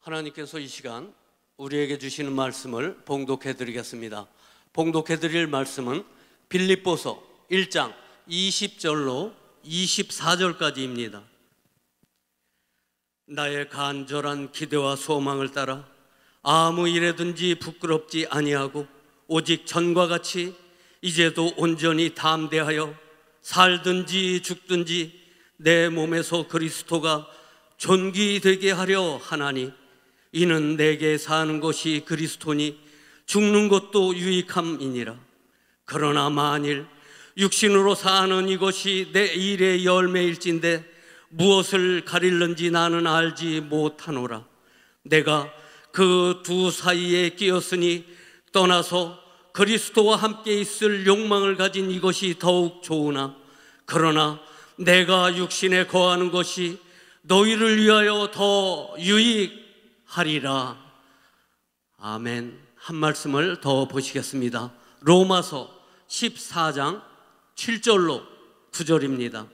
하나님께서 이 시간 우리에게 주시는 말씀을 봉독해 드리겠습니다. 봉독해 드릴 말씀은 빌립보서 1장 20절로 24절까지입니다. 나의 간절한 기대와 소망을 따라 아무 일에든지 부끄럽지 아니하고 오직 전과 같이 이제도 온전히 담대하여 살든지 죽든지 내 몸에서 그리스도가 존귀되게 하려 하나니 이는 내게 사는 것이 그리스도니 죽는 것도 유익함이니라. 그러나 만일 육신으로 사는 이것이 내 일의 열매일진데 무엇을 가릴는지 나는 알지 못하노라. 내가 그 두 사이에 끼었으니 떠나서 그리스도와 함께 있을 욕망을 가진 이것이 더욱 좋으나 그러나 내가 육신에 거하는 것이 너희를 위하여 더 유익하리라. 아멘. 한 말씀을 더 보시겠습니다. 로마서 14장 7절로 9절입니다.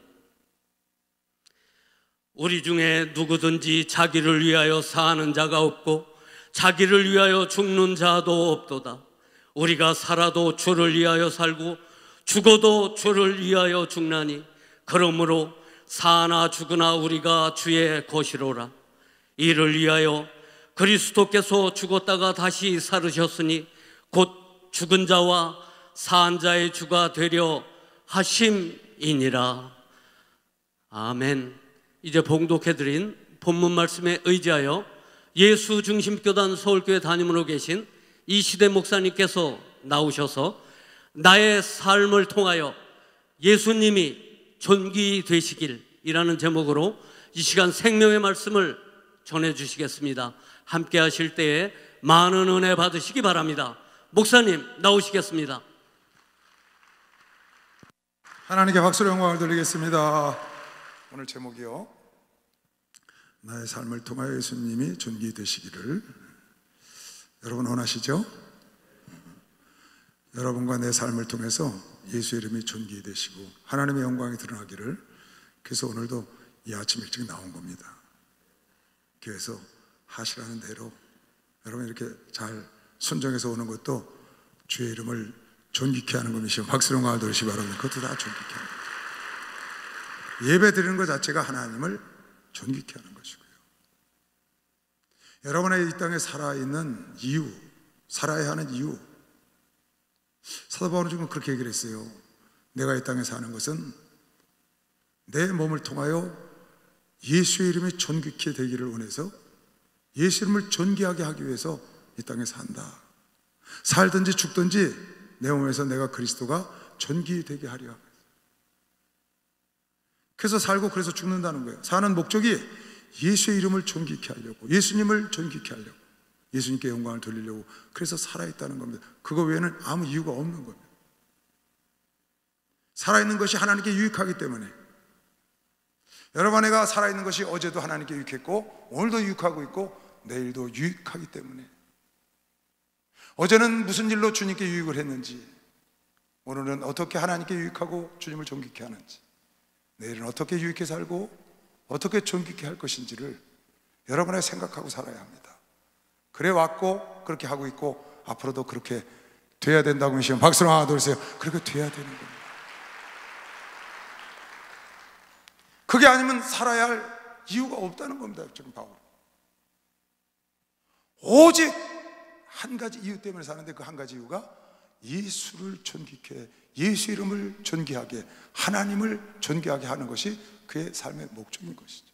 우리 중에 누구든지 자기를 위하여 사는 자가 없고 자기를 위하여 죽는 자도 없도다. 우리가 살아도 주를 위하여 살고 죽어도 주를 위하여 죽나니 그러므로 사나 죽으나 우리가 주의 것이로라. 이를 위하여 그리스도께서 죽었다가 다시 살으셨으니 곧 죽은 자와 산 자의 주가 되려 하심이니라. 아멘. 이제 봉독해드린 본문 말씀에 의지하여 예수 중심교단 서울교회 담임으로 계신 이시대 목사님께서 나오셔서 나의 삶을 통하여 예수님이 존귀되시길이라는 제목으로 이 시간 생명의 말씀을 전해주시겠습니다. 함께 하실 때에 많은 은혜 받으시기 바랍니다. 목사님 나오시겠습니다. 하나님께 박수로 영광을 돌리겠습니다. 오늘 제목이요, 나의 삶을 통하여 예수님이 존귀되시기를. 여러분 원하시죠? 여러분과 내 삶을 통해서 예수 이름이 존귀되시고 하나님의 영광이 드러나기를. 그래서 오늘도 이 아침 일찍 나온 겁니다. 교회에서 하시라는 대로 여러분 이렇게 잘 순종해서 오는 것도 주의 이름을 존귀케 하는 것이요, 박수로 영광을 돌리시기 바랍니다. 그것도 다 존귀케 하는 거죠. 예배 드리는 것 자체가 하나님을 존귀케 하는 것이고요. 여러분의 이 땅에 살아있는 이유, 살아야 하는 이유, 사도 바울은 지금 그렇게 얘기를 했어요. 내가 이 땅에 사는 것은 내 몸을 통하여 예수의 이름이 존귀케 되기를 원해서 예수 이름을 존귀하게 하기 위해서 이 땅에 산다. 살든지 죽든지 내 몸에서 내가 그리스도가 존귀되게 하려. 그래서 살고 그래서 죽는다는 거예요. 사는 목적이 예수의 이름을 존귀케 하려고, 예수님을 존귀케 하려고, 예수님께 영광을 돌리려고, 그래서 살아있다는 겁니다. 그거 외에는 아무 이유가 없는 겁니다. 살아있는 것이 하나님께 유익하기 때문에. 여러분, 내가 살아있는 것이 어제도 하나님께 유익했고 오늘도 유익하고 있고 내일도 유익하기 때문에. 어제는 무슨 일로 주님께 유익을 했는지, 오늘은 어떻게 하나님께 유익하고 주님을 존귀케 하는지, 내일은 어떻게 유익해 살고 어떻게 존귀케 할 것인지를 여러분이 생각하고 살아야 합니다. 그래 왔고 그렇게 하고 있고 앞으로도 그렇게 돼야 된다고 하시면 박수로 하나 돌리세요. 그렇게 돼야 되는 겁니다. 그게 아니면 살아야 할 이유가 없다는 겁니다. 지금 바울 오직 한 가지 이유 때문에 사는데, 그 한 가지 이유가 예수를 존귀케, 예수 이름을 존귀하게, 하나님을 존귀하게 하는 것이 그의 삶의 목적인 것이죠.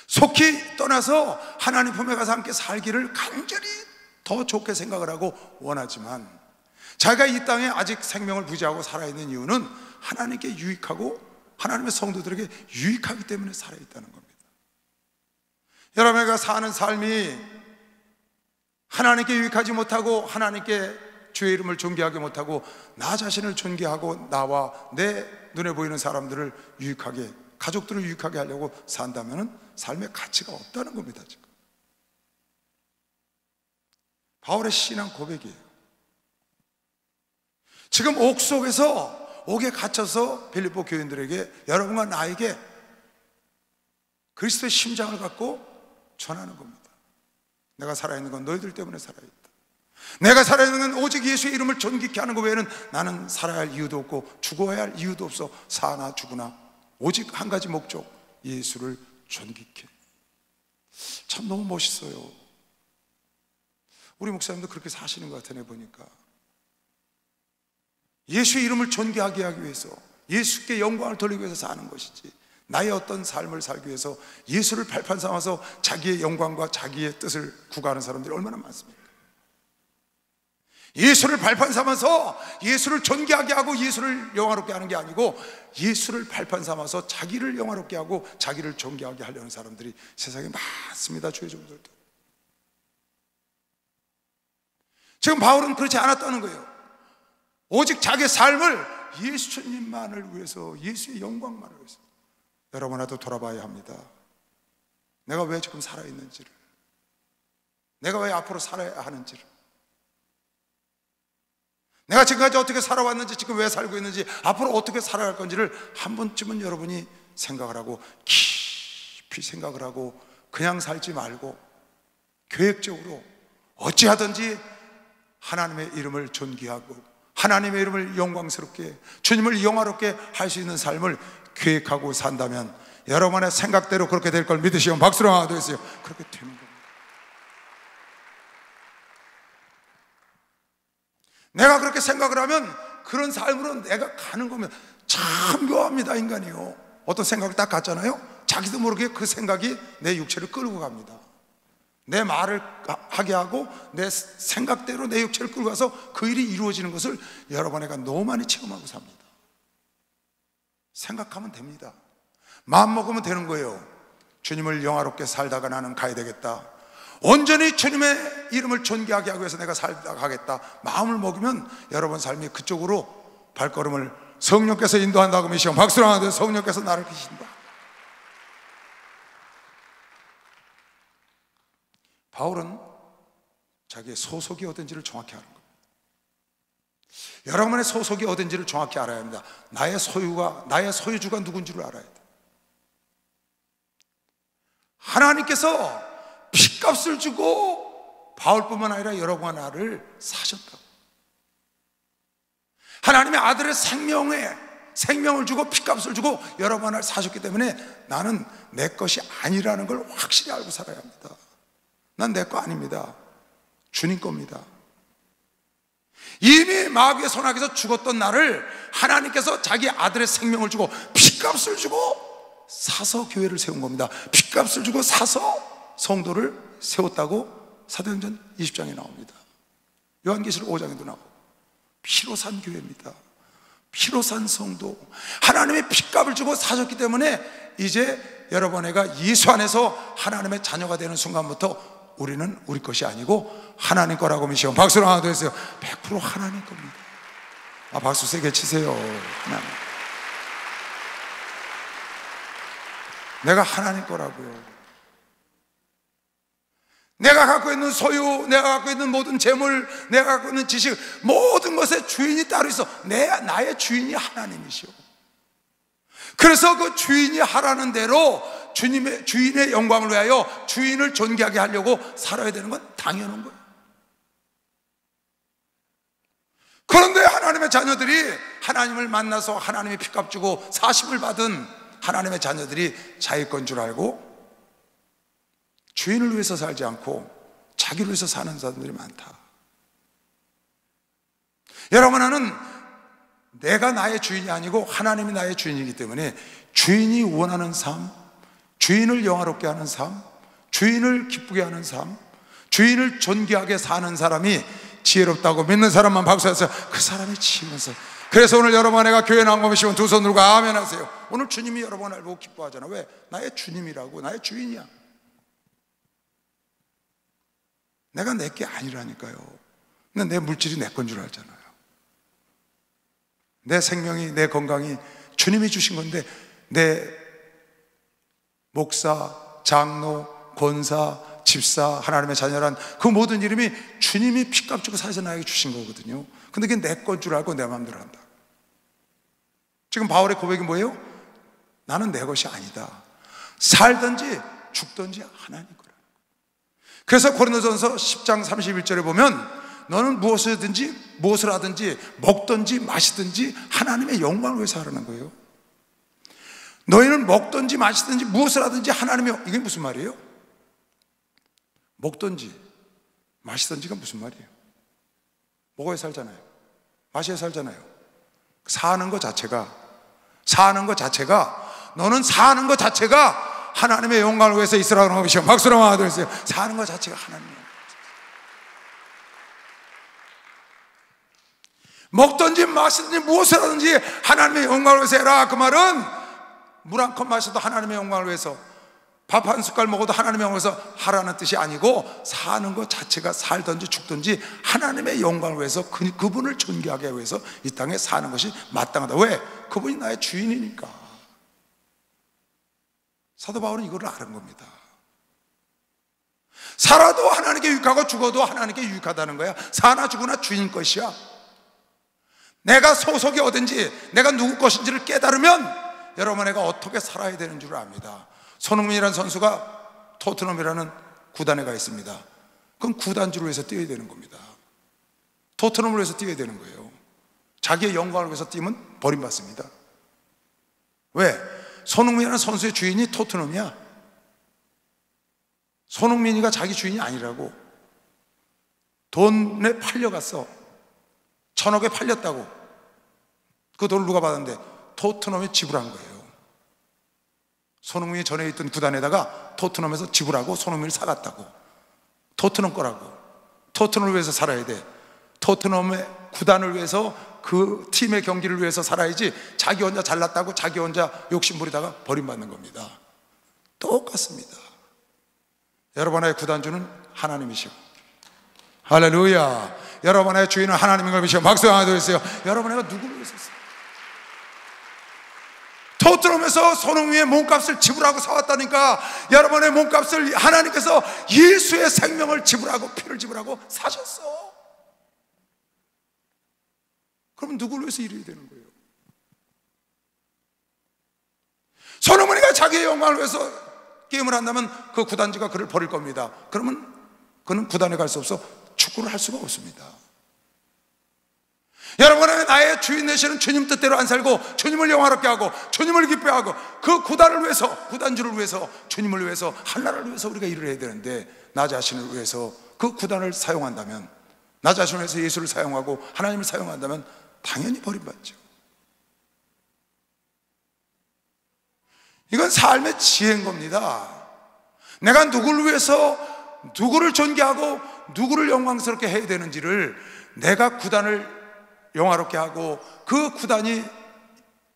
속히 떠나서 하나님 품에 가서 함께 살기를 간절히 더 좋게 생각을 하고 원하지만, 자기가 이 땅에 아직 생명을 부지하고 살아있는 이유는 하나님께 유익하고 하나님의 성도들에게 유익하기 때문에 살아있다는 겁니다. 여러분가 사는 삶이 하나님께 유익하지 못하고 하나님께 주의 이름을 존귀하게 못하고 나 자신을 존귀하고 나와 내 눈에 보이는 사람들을 유익하게, 가족들을 유익하게 하려고 산다면 삶의 가치가 없다는 겁니다. 지금 바울의 신앙 고백이에요. 지금 옥 속에서, 옥에 갇혀서 빌립보 교인들에게, 여러분과 나에게 그리스도의 심장을 갖고 전하는 겁니다. 내가 살아있는 건 너희들 때문에 살아있다. 내가 살아있는 건 오직 예수의 이름을 존귀케 하는 것 외에는 나는 살아야 할 이유도 없고 죽어야 할 이유도 없어. 사나 죽으나 오직 한 가지 목적, 예수를 존귀케. 참 너무 멋있어요. 우리 목사님도 그렇게 사시는 것 같아. 내 보니까 예수의 이름을 존귀하게 하기 위해서, 예수께 영광을 돌리기 위해서 사는 것이지, 나의 어떤 삶을 살기 위해서 예수를 발판 삼아서 자기의 영광과 자기의 뜻을 구가하는 사람들이 얼마나 많습니까? 예수를 발판 삼아서 예수를 존귀하게 하고 예수를 영화롭게 하는 게 아니고, 예수를 발판 삼아서 자기를 영화롭게 하고 자기를 존귀하게 하려는 사람들이 세상에 많습니다. 주의 종들도. 지금 바울은 그렇지 않았다는 거예요. 오직 자기의 삶을 예수님만을 위해서, 예수의 영광만을 위해서. 여러분, 나도 돌아봐야 합니다. 내가 왜 지금 살아있는지를, 내가 왜 앞으로 살아야 하는지를, 내가 지금까지 어떻게 살아왔는지, 지금 왜 살고 있는지, 앞으로 어떻게 살아갈 건지를 한 번쯤은 여러분이 생각을 하고, 깊이 생각을 하고, 그냥 살지 말고 계획적으로 어찌하든지 하나님의 이름을 존귀하고 하나님의 이름을 영광스럽게, 주님을 영화롭게 할 수 있는 삶을 계획하고 산다면 여러분의 생각대로 그렇게 될 걸 믿으시면 박수로 하나 더 해주세요. 그렇게 되는 겁니다. 내가 그렇게 생각을 하면 그런 삶으로 내가 가는 거면 참 묘합니다. 인간이요, 어떤 생각을 딱 갖잖아요. 자기도 모르게 그 생각이 내 육체를 끌고 갑니다. 내 말을 하게 하고 내 생각대로 내 육체를 끌고 가서 그 일이 이루어지는 것을 여러분에게 너무 많이 체험하고 삽니다. 생각하면 됩니다. 마음 먹으면 되는 거예요. 주님을 영화롭게 살다가 나는 가야 되겠다, 온전히 주님의 이름을 존귀하게 하기 위해서 내가 살다가 가겠다, 마음을 먹으면 여러분 삶이 그쪽으로 발걸음을 성령께서 인도한다고 믿으시면 박수를 하나 더. 성령께서 나를 계신다. 바울은 자기의 소속이 어딘지를 정확히 아는 겁니다. 여러분의 소속이 어딘지를 정확히 알아야 합니다. 나의 소유주가 누군지를 알아야 돼. 하나님께서 핏값을 주고 바울뿐만 아니라 여러분과 나를 사셨다고. 하나님의 아들의 생명을 주고 핏값을 주고 여러분과 나를 사셨기 때문에 나는 내 것이 아니라는 걸 확실히 알고 살아야 합니다. 난 내 거 아닙니다. 주님 겁니다. 이미 마귀의 손아귀에서 죽었던 나를 하나님께서 자기 아들의 생명을 주고 핏값을 주고 사서 교회를 세운 겁니다. 핏값을 주고 사서 성도를 세웠다고 사도행전 20장에 나옵니다. 요한계시록 5장에도 나오고. 피로 산 교회입니다. 피로 산 성도, 하나님의 핏값을 주고 사셨기 때문에 이제 여러분과 예수 안에서 하나님의 자녀가 되는 순간부터 우리는 우리 것이 아니고 하나님 거라고 믿으시면 박수를 하나 더 해주세요. 100% 하나님 겁니다. 박수 세게 치세요. 내가 하나님 거라고요. 내가 갖고 있는 소유, 내가 갖고 있는 모든 재물, 내가 갖고 있는 지식, 모든 것의 주인이 따로 있어. 나의 주인이 하나님이시오. 그래서 그 주인이 하라는 대로 주인의 영광을 위하여 주인을 존귀하게 하려고 살아야 되는 건 당연한 거예요. 그런데 하나님의 자녀들이, 하나님을 만나서 하나님의 핏값 주고 사심을 받은 하나님의 자녀들이 자기 건 줄 알고 주인을 위해서 살지 않고 자기를 위해서 사는 사람들이 많다. 여러분, 나는 내가 나의 주인이 아니고 하나님이 나의 주인이기 때문에 주인이 원하는 삶, 주인을 영화롭게 하는 삶, 주인을 기쁘게 하는 삶, 주인을 존귀하게 사는 사람이 지혜롭다고 믿는 사람만 박수해서 그 사람이 지혜면서. 그래서 오늘 여러분, 내가 교회 나온 거 보시면 두 손 들고 아멘 하세요. 오늘 주님이 여러분을 보고 기뻐하잖아. 왜? 나의 주님이라고, 나의 주인이야. 내가 내 게 아니라니까요. 근데 내 물질이 내 건 줄 알잖아요. 내 생명이, 내 건강이 주님이 주신 건데, 내 목사, 장로, 권사, 집사, 하나님의 자녀란 그 모든 이름이 주님이 핏값 주고 사서 나에게 주신 거거든요. 근데 그게 내 건 줄 알고 내 마음대로 한다. 지금 바울의 고백이 뭐예요? 나는 내 것이 아니다. 살든지 죽든지 하나님 거라. 그래서 고린도전서 10장 31절에 보면 너는 무엇을 하든지 먹든지 마시든지 하나님의 영광을 위해서 하라는 거예요. 너희는 먹든지 마시든지 무엇을 하든지 하나님의, 이게 무슨 말이에요? 먹든지 마시든지가 무슨 말이에요? 먹어야 살잖아요. 마셔야 살잖아요. 사는 것 자체가 너는 사는 것 자체가 하나님의 영광을 위해서 있으라고 하는 것이요. 박수로 하도록 사는 것 자체가 하나님의 먹든지 마시든지 무엇을 하든지 하나님의 영광을 위해서 해라. 그 말은 물 한 컵 마셔도 하나님의 영광을 위해서, 밥 한 숟갈 먹어도 하나님의 영광을 위해서 하라는 뜻이 아니고, 사는 것 자체가 살든지 죽든지 하나님의 영광을 위해서, 그분을 존귀하게 위해서 이 땅에 사는 것이 마땅하다. 왜? 그분이 나의 주인이니까. 사도 바울은 이걸 아는 겁니다. 살아도 하나님께 유익하고 죽어도 하나님께 유익하다는 거야. 사나 죽으나 주인 것이야. 내가 소속이 어딘지, 내가 누구 것인지를 깨달으면 여러분, 내가 어떻게 살아야 되는 줄 압니다. 손흥민이라는 선수가 토트넘이라는 구단에 가 있습니다. 그건 구단주를 위해서 뛰어야 되는 겁니다. 토트넘을 위해서 뛰어야 되는 거예요. 자기의 영광을 위해서 뛰면 버림받습니다. 왜? 손흥민이라는 선수의 주인이 토트넘이야. 손흥민이가 자기 주인이 아니라고. 돈에 팔려갔어. 1,000억에 팔렸다고. 그 돈을 누가 받았는데? 토트넘이 지불한 거예요. 손흥민이 전에 있던 구단에다가 토트넘에서 지불하고 손흥민을 사갔다고. 토트넘 거라고. 토트넘을 위해서 살아야 돼. 토트넘의 구단을 위해서, 그 팀의 경기를 위해서 살아야지, 자기 혼자 잘났다고 자기 혼자 욕심부리다가 버림받는 겁니다. 똑같습니다. 여러분의 구단주는 하나님이시고, 할렐루야, 여러분의 주인은 하나님인 걸 믿으시고 박수 하나 더 주세요. 여러분의 누구를 위해서 했어요? 토트넘에서 손흥민의 몸값을 지불하고 사왔다니까. 여러분의 몸값을 하나님께서 예수의 생명을 지불하고 피를 지불하고 사셨어. 그러면 누구를 위해서 일해야 되는 거예요? 손흥민이가 자기의 영광을 위해서 게임을 한다면 그 구단주가 그를 버릴 겁니다. 그러면 그는 구단에 갈 수 없어 축구를 할 수가 없습니다. 여러분은 나의 주인 되시는 주님 뜻대로 안 살고 주님을 영화롭게 하고 주님을 기뻐하고 그 구단을 위해서, 구단주를 위해서, 주님을 위해서, 한나라를 위해서 우리가 일을 해야 되는데, 나 자신을 위해서 그 구단을 사용한다면, 나 자신을 위해서 예수를 사용하고 하나님을 사용한다면 당연히 버림받죠. 이건 삶의 지혜인 겁니다. 내가 누구를 위해서, 누구를 존귀하고 누구를 영광스럽게 해야 되는지를, 내가 구단을 영화롭게 하고 그 구단이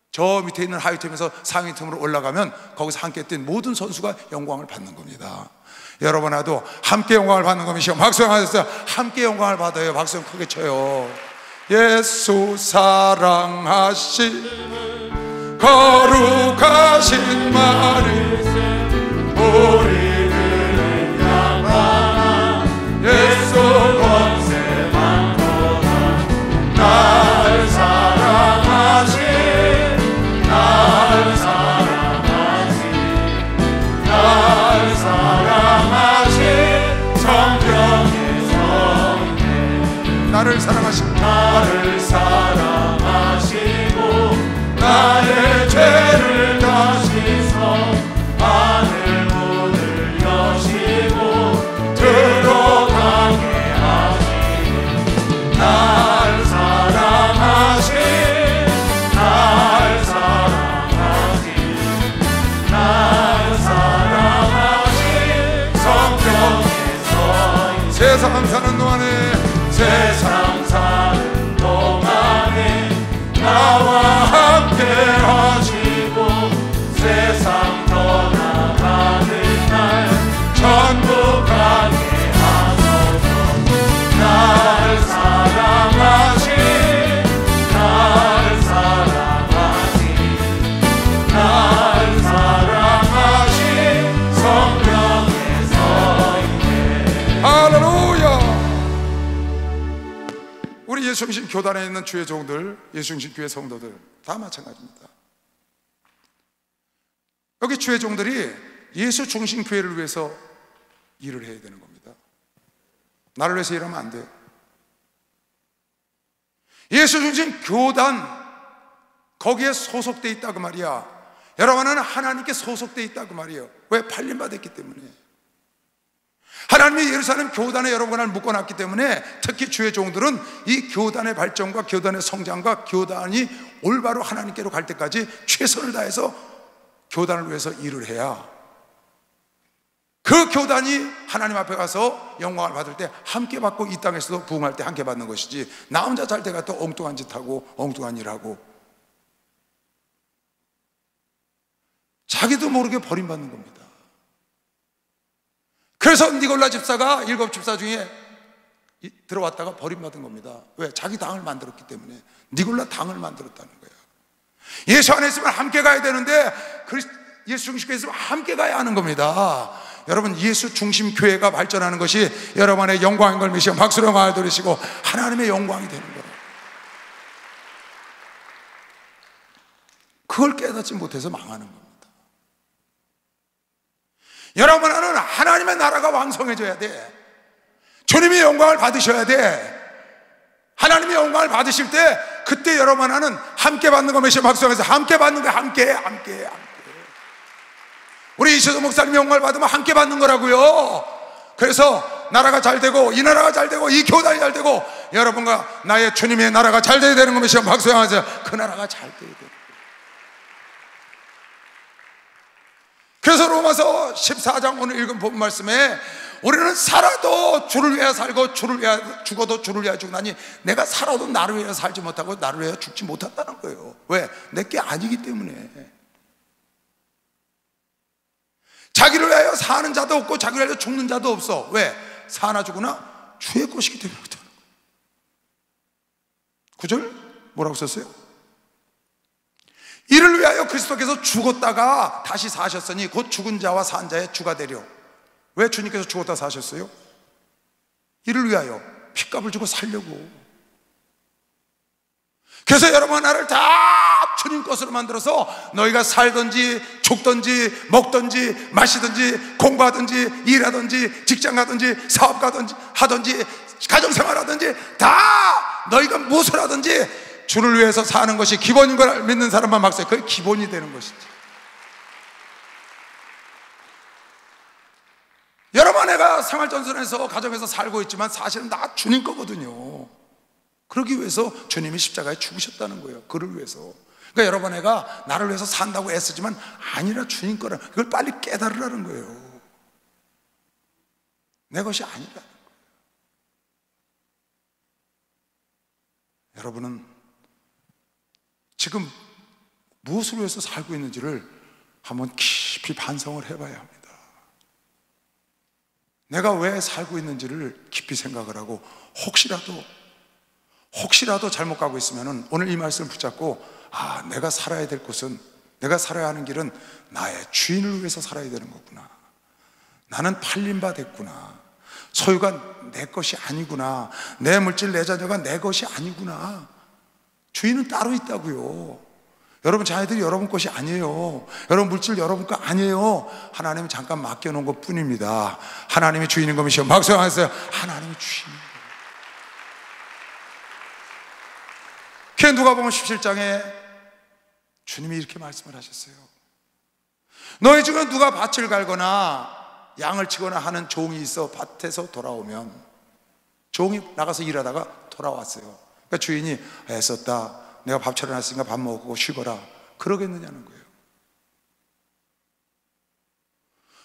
저 밑에 있는 하위팀에서 상위팀으로 올라가면 거기서 함께 뛴 모든 선수가 영광을 받는 겁니다. 여러분, 나도 함께 영광을 받는 것이요. 박수 하셨어요. 함께 영광을 받아요. 박수 크게 쳐요. 예수 사랑하신 거룩하신 마리, 우리들을 향한 예수 권세 많도다. 날 사랑하신, 날 사랑하신, 날 사랑하신 성령의 성령, 나를 사랑하신, 나를 사랑하시고 나의 죄를 다시서 하늘 문을 여시고 들어가게 하시니, 날 사랑하신, 날 사랑하신, 날 사랑하신 성령의 성, 세상 사는 동안에, 세상 사는 동안에 나와 함께 하시고 세상 떠나가는 날 천국 가게 하소서. 날 사랑하신, 날 사랑하신, 날 사랑하신 성령의 성령. 할렐루야. 우리 예수중심 교단에 있는 주의 종들, 예수중심 교회 성도들 다 마찬가지입니다. 여기 주의 종들이 예수중심 교회를 위해서 일을 해야 되는 겁니다. 나를 위해서 일하면 안 돼. 예수 중심 교단, 거기에 소속돼 있다 그 말이야. 여러분은 하나님께 소속돼 있다 그 말이에요. 왜? 팔림받았기 때문에. 하나님이 예루살렘 교단에 여러분을 묶어놨기 때문에 특히 주의 종들은 이 교단의 발전과 교단의 성장과 교단이 올바로 하나님께로 갈 때까지 최선을 다해서 교단을 위해서 일을 해야 그 교단이 하나님 앞에 가서 영광을 받을 때 함께 받고 이 땅에서도 부흥할 때 함께 받는 것이지, 나 혼자 잘 때가 또 엉뚱한 짓 하고 엉뚱한 일 하고 자기도 모르게 버림받는 겁니다. 그래서 니골라 집사가 7 집사 중에 들어왔다가 버림받은 겁니다. 왜? 자기 당을 만들었기 때문에. 니골라 당을 만들었다는 거예요. 예수 안에 있으면 함께 가야 되는데 예수 중심 교회에 있으면 함께 가야 하는 겁니다. 여러분, 예수 중심 교회가 발전하는 것이 여러분의 영광인 걸 믿으시고 박수로 영광을 돌리시고 하나님의 영광이 되는 거예요. 그걸 깨닫지 못해서 망하는 겁니다. 여러분은 하나님의 나라가 왕성해져야 돼. 주님의 영광을 받으셔야 돼. 하나님의 영광을 받으실 때 그때 여러분은 함께 받는 거 메시아 박수하면서 함께 받는 거, 함께. 우리 이시도 목사님 영광을 받으면 함께 받는 거라고요. 그래서 나라가 잘 되고 이 나라가 잘 되고 이 교단이 잘 되고 여러분과 나의 주님의 나라가 잘 돼야 되는 거 메시아 박수하면서 그 나라가 잘 돼야 돼. 그래서 로마서 14장 오늘 읽은 본 말씀에 우리는 살아도 주를 위하여 살고 주를 위하여 죽어도 주를 위하여 죽나니 내가 살아도 나를 위하여 살지 못하고 나를 위하여 죽지 못한다는 거예요. 왜? 내게 아니기 때문에. 자기를 위하여 사는 자도 없고 자기를 위하여 죽는 자도 없어. 왜? 사나 죽으나 주의 것이기 때문에. 9절 뭐라고 썼어요? 이를 위하여 그리스도께서 죽었다가 다시 사셨으니 곧 죽은 자와 산 자의 주가 되려. 왜 주님께서 죽었다 사셨어요? 이를 위하여 핏값을 주고 살려고. 그래서 여러분 나를 다 주님 것으로 만들어서 너희가 살든지 죽든지 먹든지 마시든지 공부하든지 일하든지 직장 가든지 사업 가든지 하든지 가정생활 하든지 다 너희가 무엇을 하든지 주를 위해서 사는 것이 기본인 걸 믿는 사람만 막세요. 그게 기본이 되는 것이지. 여러분, 내가 생활전선에서 가정에서 살고 있지만 사실은 나 주님 거거든요. 그러기 위해서 주님이 십자가에 죽으셨다는 거예요. 그를 위해서. 그러니까 여러분, 내가 나를 위해서 산다고 애쓰지만 아니라 주님 거라. 이걸 빨리 깨달으라는 거예요. 내 것이 아니라는 거예요. 여러분은 지금 무엇을 위해서 살고 있는지를 한번 깊이 반성을 해봐야 합니다. 내가 왜 살고 있는지를 깊이 생각을 하고 혹시라도 잘못 가고 있으면 오늘 이 말씀을 붙잡고 내가 살아야 될 곳은, 내가 살아야 하는 길은 나의 주인을 위해서 살아야 되는 거구나. 나는 팔린 바 됐구나. 소유가 내 것이 아니구나. 내 물질, 내 자녀가 내 것이 아니구나. 주인은 따로 있다고요. 여러분 자녀들이 여러분 것이 아니에요. 여러분 물질 여러분 거 아니에요. 하나님이 잠깐 맡겨놓은 것 뿐입니다. 하나님이 주인인 것이요. 박수하세요. 하나님이 주인입니다. 그게 누가복음 17장에 주님이 이렇게 말씀을 하셨어요. 너희 중에 누가 밭을 갈거나 양을 치거나 하는 종이 있어 밭에서 돌아오면, 종이 나가서 일하다가 돌아왔어요. 그러니까 주인이 애썼다, 내가 밥 차려놨으니까 밥 먹고 쉬거라, 그러겠느냐는 거예요.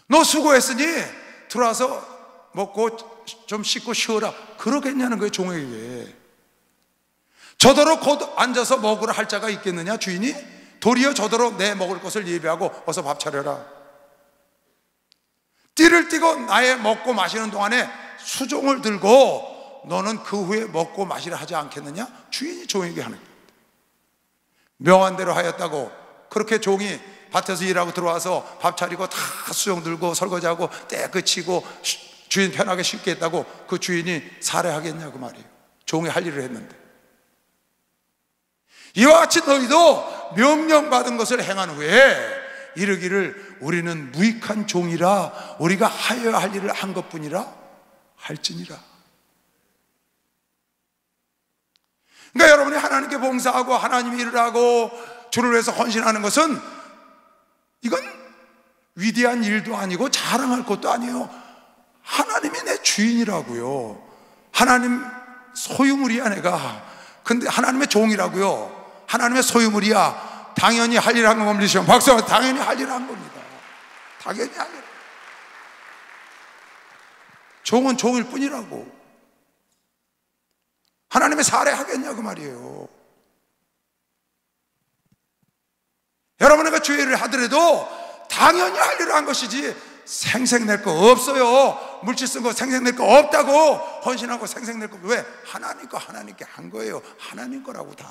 너 수고했으니 들어와서 먹고 좀 씻고 쉬어라, 그러겠냐는 거예요. 종에게. 저더러 곧 앉아서 먹으라 할 자가 있겠느냐 주인이? 도리어 저더러 내 먹을 것을 예비하고 어서 밥 차려라. 띠를 띠고 나의 먹고 마시는 동안에 수종을 들고 너는 그 후에 먹고 마시라 하지 않겠느냐? 주인이 종에게 하는 거예요. 명한 대로 하였다고. 그렇게 종이 밭에서 일하고 들어와서 밥 차리고 다 수종 들고 설거지하고 깨끗이고 주인 편하게 쉽게 했다고 그 주인이 살해하겠냐고 말이에요. 종이 할 일을 했는데. 이와 같이 너희도 명령받은 것을 행한 후에 이르기를 우리는 무익한 종이라 우리가 하여야 할 일을 한 것뿐이라 할지니라. 그러니까 여러분이 하나님께 봉사하고 하나님의 일을 하고 주를 위해서 헌신하는 것은 이건 위대한 일도 아니고 자랑할 것도 아니에요. 하나님이 내 주인이라고요. 하나님 소유물이야 내가. 근데 하나님의 종이라고요. 하나님의 소유물이야. 당연히 할 일 한 겁니다. 박수. 당연히 할 일 한 겁니다. 당연히 할 일. 종은 종일 뿐이라고. 하나님의 살해하겠냐고 말이에요. 여러분에게 죄를 하더라도 당연히 할 일을 한 것이지 생색낼 거 없어요. 물질 쓴 거 생색낼 거 없다고. 헌신하고 생색낼 거. 왜? 하나님 거 하나님께 한 거예요. 하나님 거라고 다.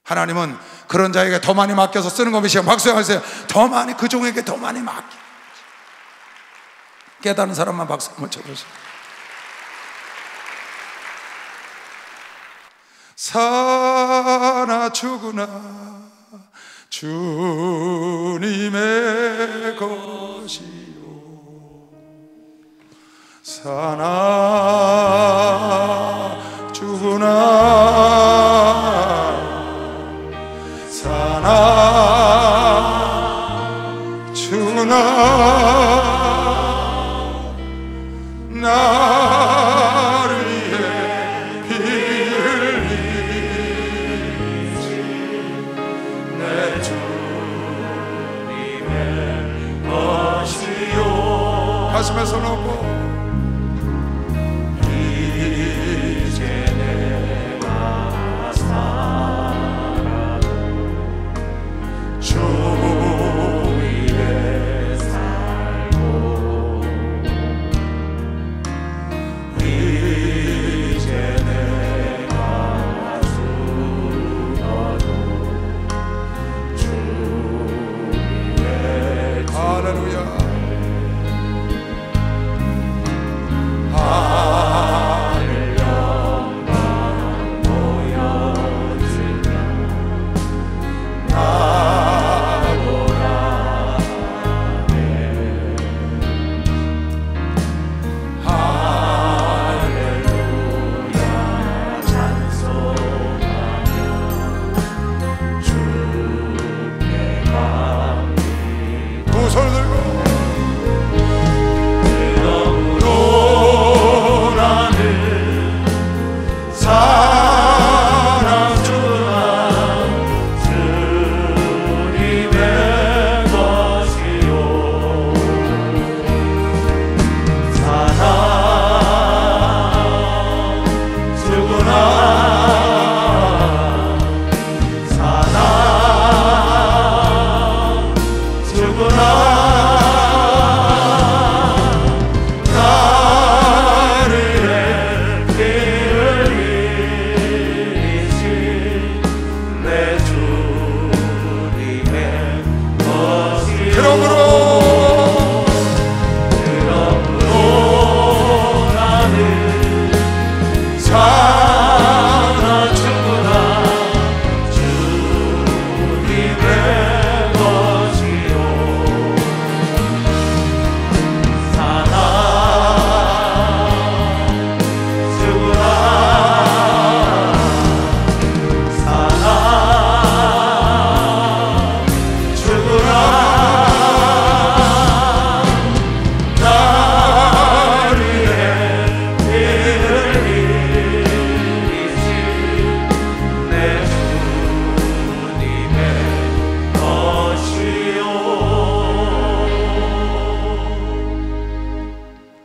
하나님은 그런 자에게 더 많이 맡겨서 쓰는 겁니다. 박수 하세요. 더 많이, 그 종에게 더 많이 맡겨. 깨닫는 사람만 박수 한번 쳐보세요. 사나 죽으나 주님의 것이요, 사나 죽으나 사나 죽으나 나를 위해 피를 흘리지 내 주님의 것이요. 가슴에 손 얹고 이제 내가 살아도 주 위에 살고 이제 내가 죽어도 주 위에. 할렐루야. 하늘 영광 보여주며 나보라 네. 할렐루야 찬송하며 주께 감히. 두 손을 들고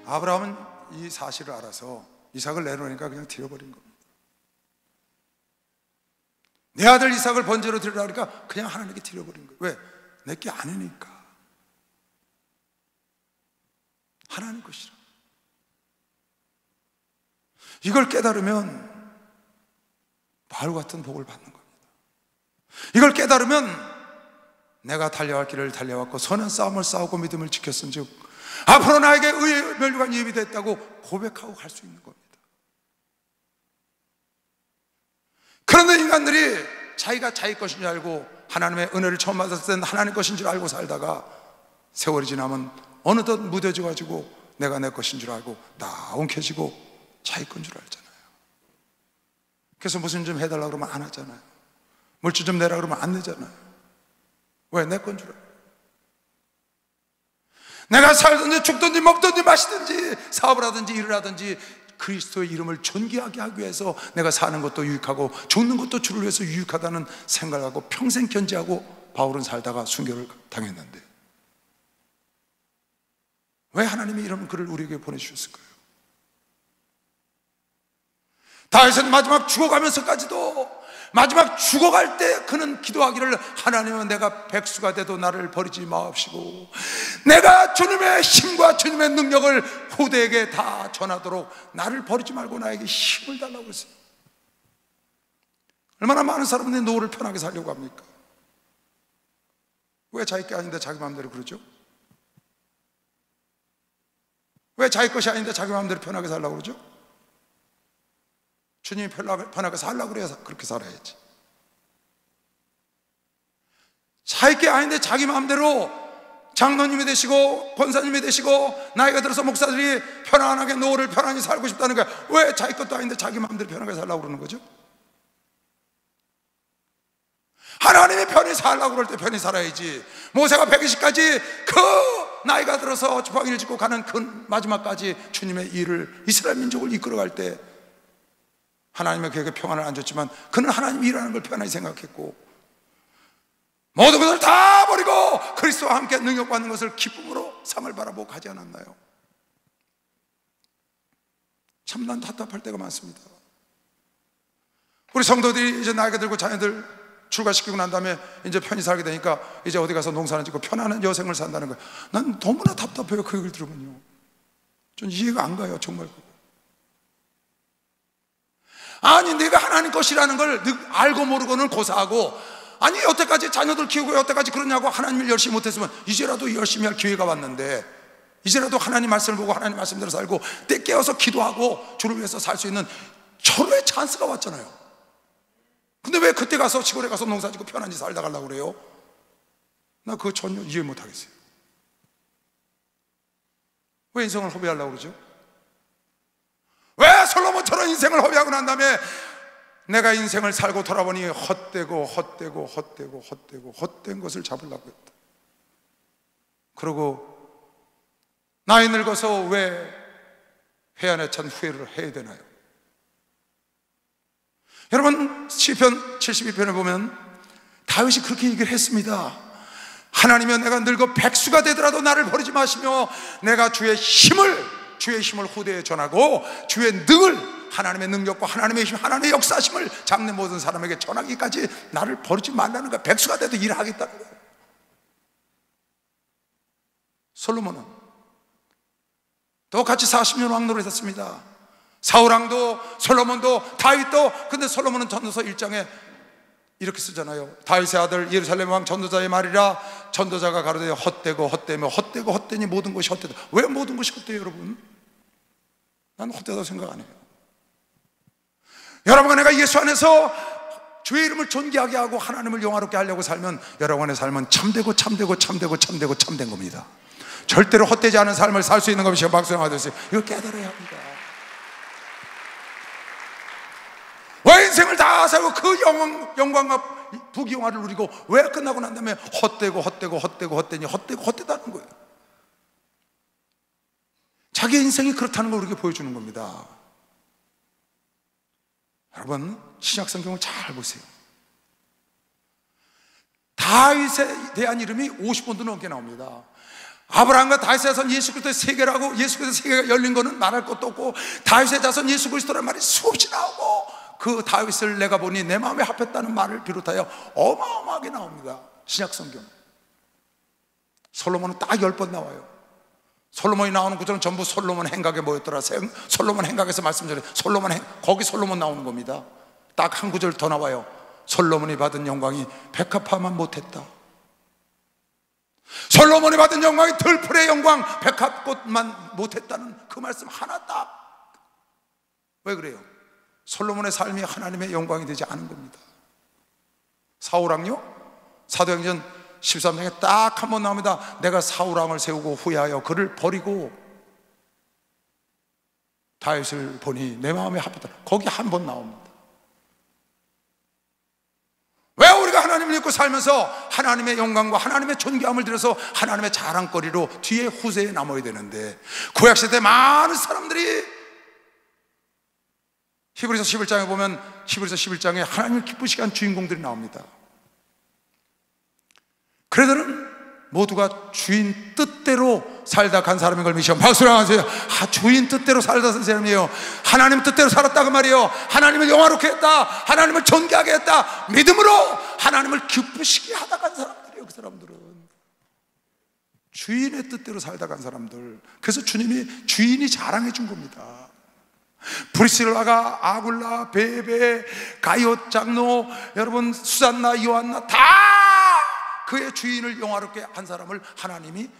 아브라함은 이 사실을 알아서 이삭을 내놓으니까 그냥 드려버린 겁니다. 내 아들 이삭을 번제로 드리라 그러니까 그냥 하나님께 드려버린 거예요. 왜? 내게 아니니까. 하나님 것이라. 이걸 깨달으면 바울 같은 복을 받는 겁니다. 이걸 깨달으면 내가 달려갈 길을 달려왔고 선한 싸움을 싸우고 믿음을 지켰은즉 앞으로 나에게 의의 면류관 예비됐다고 고백하고 갈 수 있는 겁니다. 그런데 인간들이 자기가 자기 것인 줄 알고 하나님의 은혜를 처음 받았을 때는 하나님 것인 줄 알고 살다가 세월이 지나면 어느덧 무뎌져 가지고 내가 내 것인 줄 알고 나온켜지고 자기 건 줄 알잖아요. 그래서 무슨 좀 해달라고 그러면 안 하잖아요. 물질 좀 내라 그러면 안 내잖아요. 왜? 내 건 줄 알아요. 내가 살든지 죽든지 먹든지 마시든지 사업을 하든지 일을 하든지 그리스도의 이름을 존귀하게 하기 위해서 내가 사는 것도 유익하고 죽는 것도 주를 위해서 유익하다는 생각하고 평생 견지하고 바울은 살다가 순교를 당했는데, 왜 하나님이 이런 글을 우리에게 보내주셨을까요? 다윗은 마지막 죽어가면서까지도, 마지막 죽어갈 때 그는 기도하기를, 하나님은 내가 백수가 돼도 나를 버리지 마옵시고 내가 주님의 힘과 주님의 능력을 후대에게 다 전하도록 나를 버리지 말고 나에게 힘을 달라고 했어요. 얼마나 많은 사람들이 노후를 편하게 살려고 합니까? 왜 자기 게 아닌데 자기 마음대로 그러죠? 왜 자기 것이 아닌데 자기 마음대로 편하게 살려고 그러죠? 주님이 편하게 살려고 그래야 그렇게 살아야지. 자기 게 아닌데 자기 마음대로 장로님이 되시고 권사님이 되시고 나이가 들어서 목사들이 편안하게 노후를 편안히 살고 싶다는 거야. 왜 자기 것도 아닌데 자기 마음대로 편하게 살려고 그러는 거죠? 하나님이 편히 살려고 그럴 때 편히 살아야지. 모세가 120까지 그 나이가 들어서 지팡이를 짚고 가는 그 마지막까지 주님의 일을, 이스라엘 민족을 이끌어갈 때 하나님은 그에게 평안을 안 줬지만 그는 하나님이 일하는 걸 편하게 생각했고, 모든 것을 다 버리고 그리스도와 함께 능력받는 것을 기쁨으로 상을 바라보고 가지 않았나요? 참 난 답답할 때가 많습니다. 우리 성도들이 이제 나이가 들고 자녀들 출가시키고 난 다음에 이제 편히 살게 되니까 이제 어디 가서 농사를 짓고 편안한 여생을 산다는 거예요. 난 너무나 답답해요. 그 얘기를 들으면요, 전 이해가 안 가요, 정말. 아니, 내가 하나님 것이라는 걸 알고 모르고는 고사하고, 아니 여태까지 자녀들 키우고 여태까지 그러냐고 하나님을 열심히 못했으면 이제라도 열심히 할 기회가 왔는데, 이제라도 하나님 말씀을 보고 하나님 말씀대로 살고 때 깨어서 기도하고 주를 위해서 살 수 있는 절호의 찬스가 왔잖아요. 근데 왜 그때 가서 시골에 가서 농사 짓고 편안히 살다 가려고 그래요? 나 그거 전혀 이해 못 하겠어요. 왜 인생을 허비하려고 그러죠? 왜 솔로몬처럼 인생을 허비하고 난 다음에 내가 인생을 살고 돌아보니 헛되고 헛되고 헛되고 헛되고 헛된 것을 잡으려고 했다. 그러고 나이 늙어서 왜 회한에 찬 후회를 해야 되나요? 여러분, 시편 72편에 보면 다윗이 그렇게 얘기를 했습니다. 하나님이여, 내가 늙어 백수가 되더라도 나를 버리지 마시며 내가 주의 힘을 후대에 전하고 주의 능을, 하나님의 능력과 하나님의 힘, 하나님의 역사심을 잡는 모든 사람에게 전하기까지 나를 버리지 말라는 거야. 백수가 돼도 일하겠다는 거야. 솔로몬은 똑같이 40년 왕노릇 했습니다. 사울왕도 솔로몬도 다윗도. 근데 솔로몬은 전도서 1장에 이렇게 쓰잖아요. 다윗의 아들 예루살렘 왕 전도자의 말이라, 전도자가 가로되 헛되고 헛되며 헛되고 헛되니 모든 것이 헛되다. 왜 모든 것이 헛돼요, 여러분? 난 헛되다고 생각 안 해요. 여러분과 내가 예수 안에서 주의 이름을 존귀하게 하고 하나님을 영화롭게 하려고 살면 여러분의 삶은 참되고 참되고 참되고 참되고 참된 겁니다. 절대로 헛되지 않은 삶을 살 수 있는 것이 박수영화 됐어요. 이거 깨달아야 합니다. 왜 인생을 다 살고 그 영광과 부귀영화를 누리고 왜 끝나고 난 다음에 헛되고 헛되고 헛되고 헛되니 헛되고 헛되다는 거예요? 자기 인생이 그렇다는 걸 우리에게 보여주는 겁니다. 여러분, 신약성경을 잘 보세요. 다윗에 대한 이름이 50번도 넘게 나옵니다. 아브라함과 다윗의 자손 예수 그리스도의 세계라고, 예수 그리스도의 세계가 열린 거는 말할 것도 없고, 다윗의 자손 예수 그리스도라는 말이 수없이 나오고, 그 다윗을 내가 보니 내 마음에 합했다는 말을 비롯하여 어마어마하게 나옵니다. 신약성경. 솔로몬은 딱 10번 나와요. 솔로몬이 나오는 구절은 전부 솔로몬 행각에 모였더라. 솔로몬 행각에서 말씀드려요. 거기 솔로몬 나오는 겁니다. 딱 한 구절 더 나와요. 솔로몬이 받은 영광이 백합화만 못했다. 솔로몬이 받은 영광이 들풀의 영광, 백합꽃만 못했다는 그 말씀 하나 딱. 왜 그래요? 솔로몬의 삶이 하나님의 영광이 되지 않은 겁니다. 사울왕요? 사도행전 13장에 딱 한 번 나옵니다. 내가 사울왕을 세우고 후회하여 그를 버리고 다윗을 보니 내 마음에 합하더라. 거기 한 번 나옵니다. 하나님을 믿고 살면서 하나님의 영광과 하나님의 존귀함을 들여서 하나님의 자랑거리로 뒤에 후세에 남아야 되는데, 구약시대 많은 사람들이, 히브리서 11장에 보면 히브리서 11장에 하나님을 기쁘시게 한 주인공들이 나옵니다. 그들은 모두가 주인 뜻대로 살다 간 사람인 걸 믿으시면 박수를 하세요. 주인 뜻대로 살다 간 사람이에요. 하나님 뜻대로 살았다 그 말이에요. 하나님을 영화롭게 했다, 하나님을 존귀하게 했다, 믿음으로 하나님을 기쁘시게 하다 간 사람들이에요. 그 사람들은 주인의 뜻대로 살다 간 사람들. 그래서 주님이 주인이 자랑해 준 겁니다. 브리실라가, 아굴라, 베베, 가이옷 장로, 여러분 수산나, 요한나 다 그의 주인을 영화롭게 한 사람을 하나님이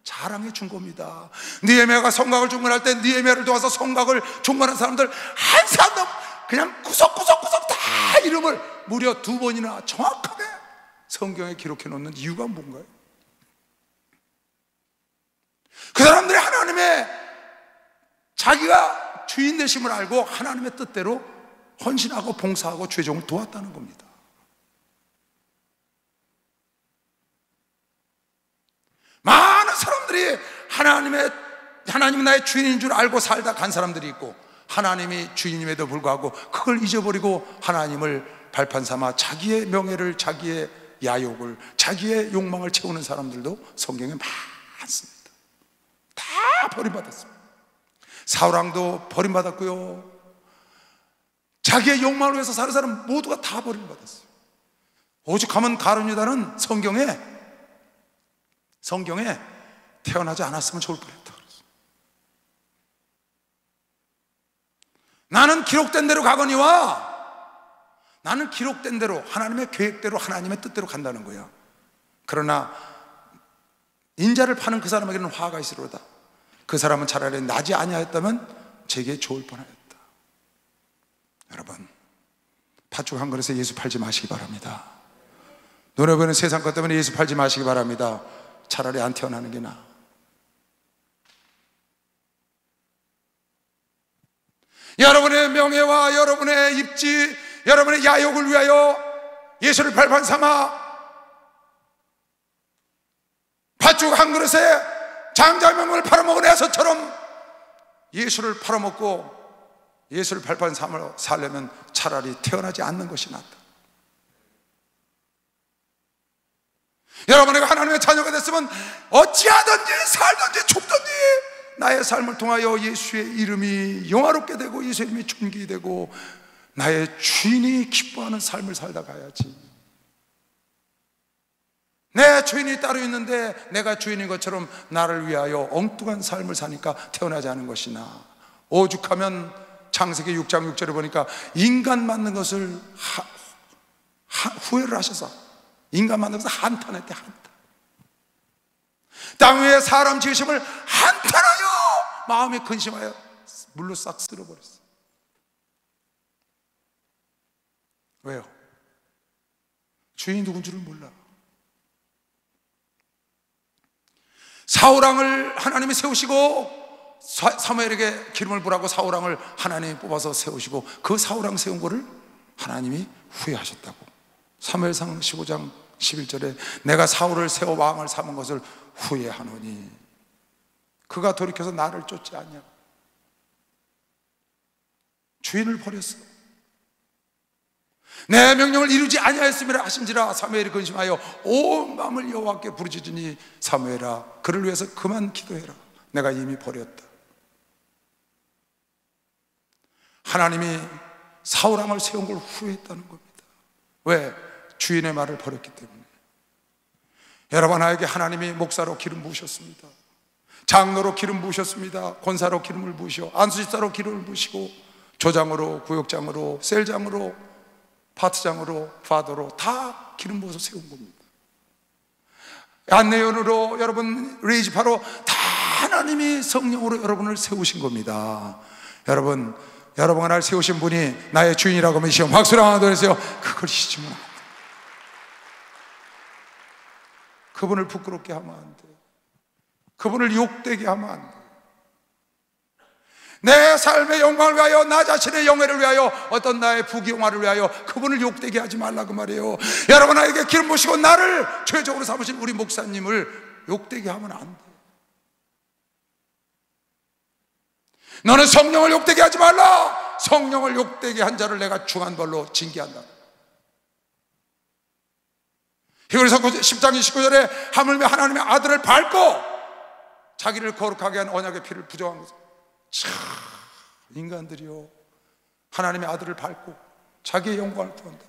자랑해 준 겁니다. 느헤미야가 성곽을 중건할 때 느헤미야를 도와서 성곽을 중건한 사람들 한 사람도 그냥 구석구석구석 다 이름을 무려 2번이나 정확하게 성경에 기록해 놓는 이유가 뭔가요? 그 사람들이 하나님의, 자기가 주인 되심을 알고 하나님의 뜻대로 헌신하고 봉사하고 죄종을 도왔다는 겁니다. 많은 사람들이 하나님이 나의 주인인 줄 알고 살다 간 사람들이 있고, 하나님이 주인임에도 불구하고 그걸 잊어버리고 하나님을 발판 삼아 자기의 명예를, 자기의 야욕을, 자기의 욕망을 채우는 사람들도 성경에 많습니다. 다 버림받았습니다. 사울왕도 버림받았고요, 자기의 욕망을 위해서 사는 사람 모두가 다 버림받았어요. 오죽하면 가룟 유다는 성경에 태어나지 않았으면 좋을 뻔했다 그랬어요. 나는 기록된 대로 가거니와, 나는 기록된 대로 하나님의 계획대로 하나님의 뜻대로 간다는 거야. 그러나 인자를 파는 그 사람에게는 화가 있으리로다. 그 사람은 차라리 나지 아니하였다면 제게 좋을 뻔하였다. 여러분, 팥죽 한 그릇에 예수 팔지 마시기 바랍니다. 눈에 보이는 세상 것 때문에 예수 팔지 마시기 바랍니다. 차라리 안 태어나는 게 나아. 여러분의 명예와 여러분의 입지, 여러분의 야욕을 위하여 예수를 발판 삼아 팥죽 한 그릇에 장자명을 팔아먹은 에서처럼 예수를 팔아먹고 예수를 발판 삼아 살려면 차라리 태어나지 않는 것이 낫다. 여러분에게 하나님의 자녀가 됐으면 어찌하든지 살든지 죽든지 나의 삶을 통하여 예수의 이름이 영화롭게 되고 예수의 이름이 존귀되고 나의 주인이 기뻐하는 삶을 살다 가야지. 내 주인이 따로 있는데 내가 주인인 것처럼 나를 위하여 엉뚱한 삶을 사니까 태어나지 않은 것이나, 오죽하면 창세기 6장 6절에 보니까 인간 만든 것을 후회를 하셔서 인간 만든 것을 한탄했대. 한탄. 땅 위에 사람 지으심을 한탄하여 마음에 근심하여 물로 싹 쓸어버렸어. 왜요? 주인이 누군 줄을 몰라. 사울왕을 하나님이 세우시고 사무엘에게 기름을 부라고 사울왕을 하나님이 뽑아서 세우시고 그 사울왕 세운 거를 하나님이 후회하셨다고. 사무엘상 15장 11절에 내가 사울을 세워 왕을 삼은 것을 후회하노니 그가 돌이켜서 나를 쫓지 않냐. 주인을 버렸어. 내 명령을 이루지 아니하였음이라 하신지라. 사무엘이 근심하여 온 마음을 여호와께 부르짖으니 사무엘아 그를 위해서 그만 기도해라. 내가 이미 버렸다. 하나님이 사울왕을 세운 걸 후회했다는 겁니다. 왜? 주인의 말을 버렸기 때문에. 여러분, 나에게 하나님이 목사로 기름 부으셨습니다. 장로로 기름 부으셨습니다. 권사로 기름을 부으시고 안수집사로 기름을 부으시고 조장으로, 구역장으로, 셀장으로, 파트장으로, 파더로 다 기름 부어서 세운 겁니다. 안내연으로, 여러분 레이지파로 다 하나님이 성령으로 여러분을 세우신 겁니다. 여러분과 나를 세우신 분이 나의 주인이라고 믿으시면 박수를 하나 더 해주세요. 그걸 잊으면 안 돼. 그분을 부끄럽게 하면 안 돼. 그분을 욕되게 하면 안 돼. 내 삶의 영광을 위하여, 나 자신의 영예를 위하여, 어떤 나의 부귀영화를 위하여 그분을 욕되게 하지 말라 그 말이에요. 여러분, 나에게 기름 부으시고 나를 죄적으로 삼으신 우리 목사님을 욕되게 하면 안 돼. 너는 성령을 욕되게 하지 말라. 성령을 욕되게 한 자를 내가 중한 벌로 징계한다. 히브리서 10장 29절에 하물며 하나님의 아들을 밟고 자기를 거룩하게 한 언약의 피를 부정한 것을. 참, 인간들이요, 하나님의 아들을 밟고 자기의 영광을 구한다.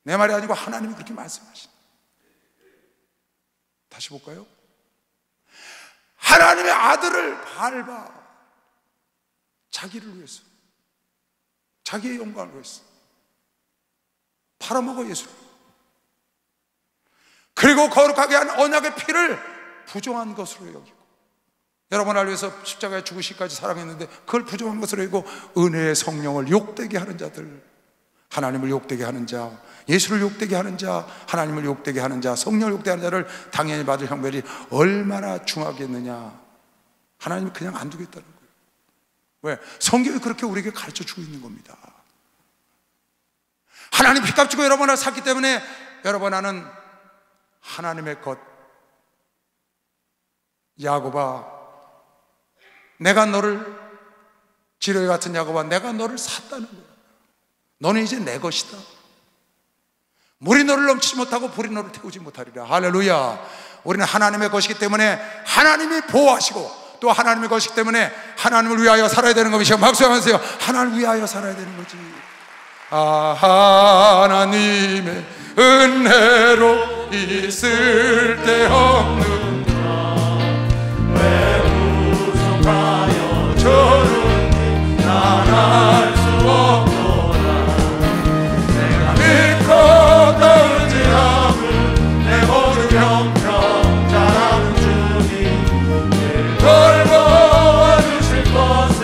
내 말이 아니고 하나님이 그렇게 말씀하신다. 다시 볼까요? 하나님의 아들을 밟아 자기를 위해서, 자기의 영광을 위해서 팔아먹어 예수를. 그리고 거룩하게 한 언약의 피를 부정한 것으로 여기고, 여러분을 위해서 십자가에 죽으시기까지 사랑했는데 그걸 부정한 것으로 여기고, 은혜의 성령을 욕되게 하는 자들, 하나님을 욕되게 하는 자, 예수를 욕되게 하는 자, 하나님을 욕되게 하는 자, 성령을 욕되게 하는 자를 당연히 받을 형벌이 얼마나 중하겠느냐. 하나님은 그냥 안 두겠다는 거예요. 왜? 성경이 그렇게 우리에게 가르쳐주고 있는 겁니다. 하나님 피값 주고 여러분을 샀기 때문에 여러분, 나는 하나님의 것. 야고바, 내가 너를, 지뢰 같은 야고바, 내가 너를 샀다는 거야. 너는 이제 내 것이다. 물이 너를 넘치지 못하고 불이 너를 태우지 못하리라. 할렐루야. 우리는 하나님의 것이기 때문에 하나님이 보호하시고, 또 하나님의 것이기 때문에 하나님을 위하여 살아야 되는 겁니다. 박수 한번 주세요. 하나님을 위하여 살아야 되는 거지. 하나님의 은혜로 있을 데 없는 왜 우습하여 저는 난 알 수 없노라. 내가 믿고 떠을지라면 내 모든 형편 잘하는 주님 돌보아 주실 것을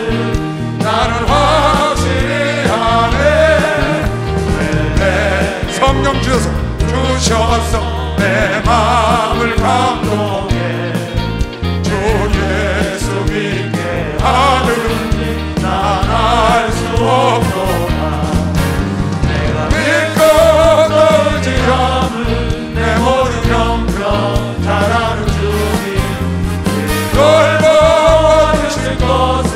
나는 확실히 아네. 내 성령 주셔서 내 마음을 감동해 주 예수 믿게 하느니 난 알 수 없노라. 내가 믿고 떠지함은 내 모든 형편 잘하는 주님 돌보아 주실 것을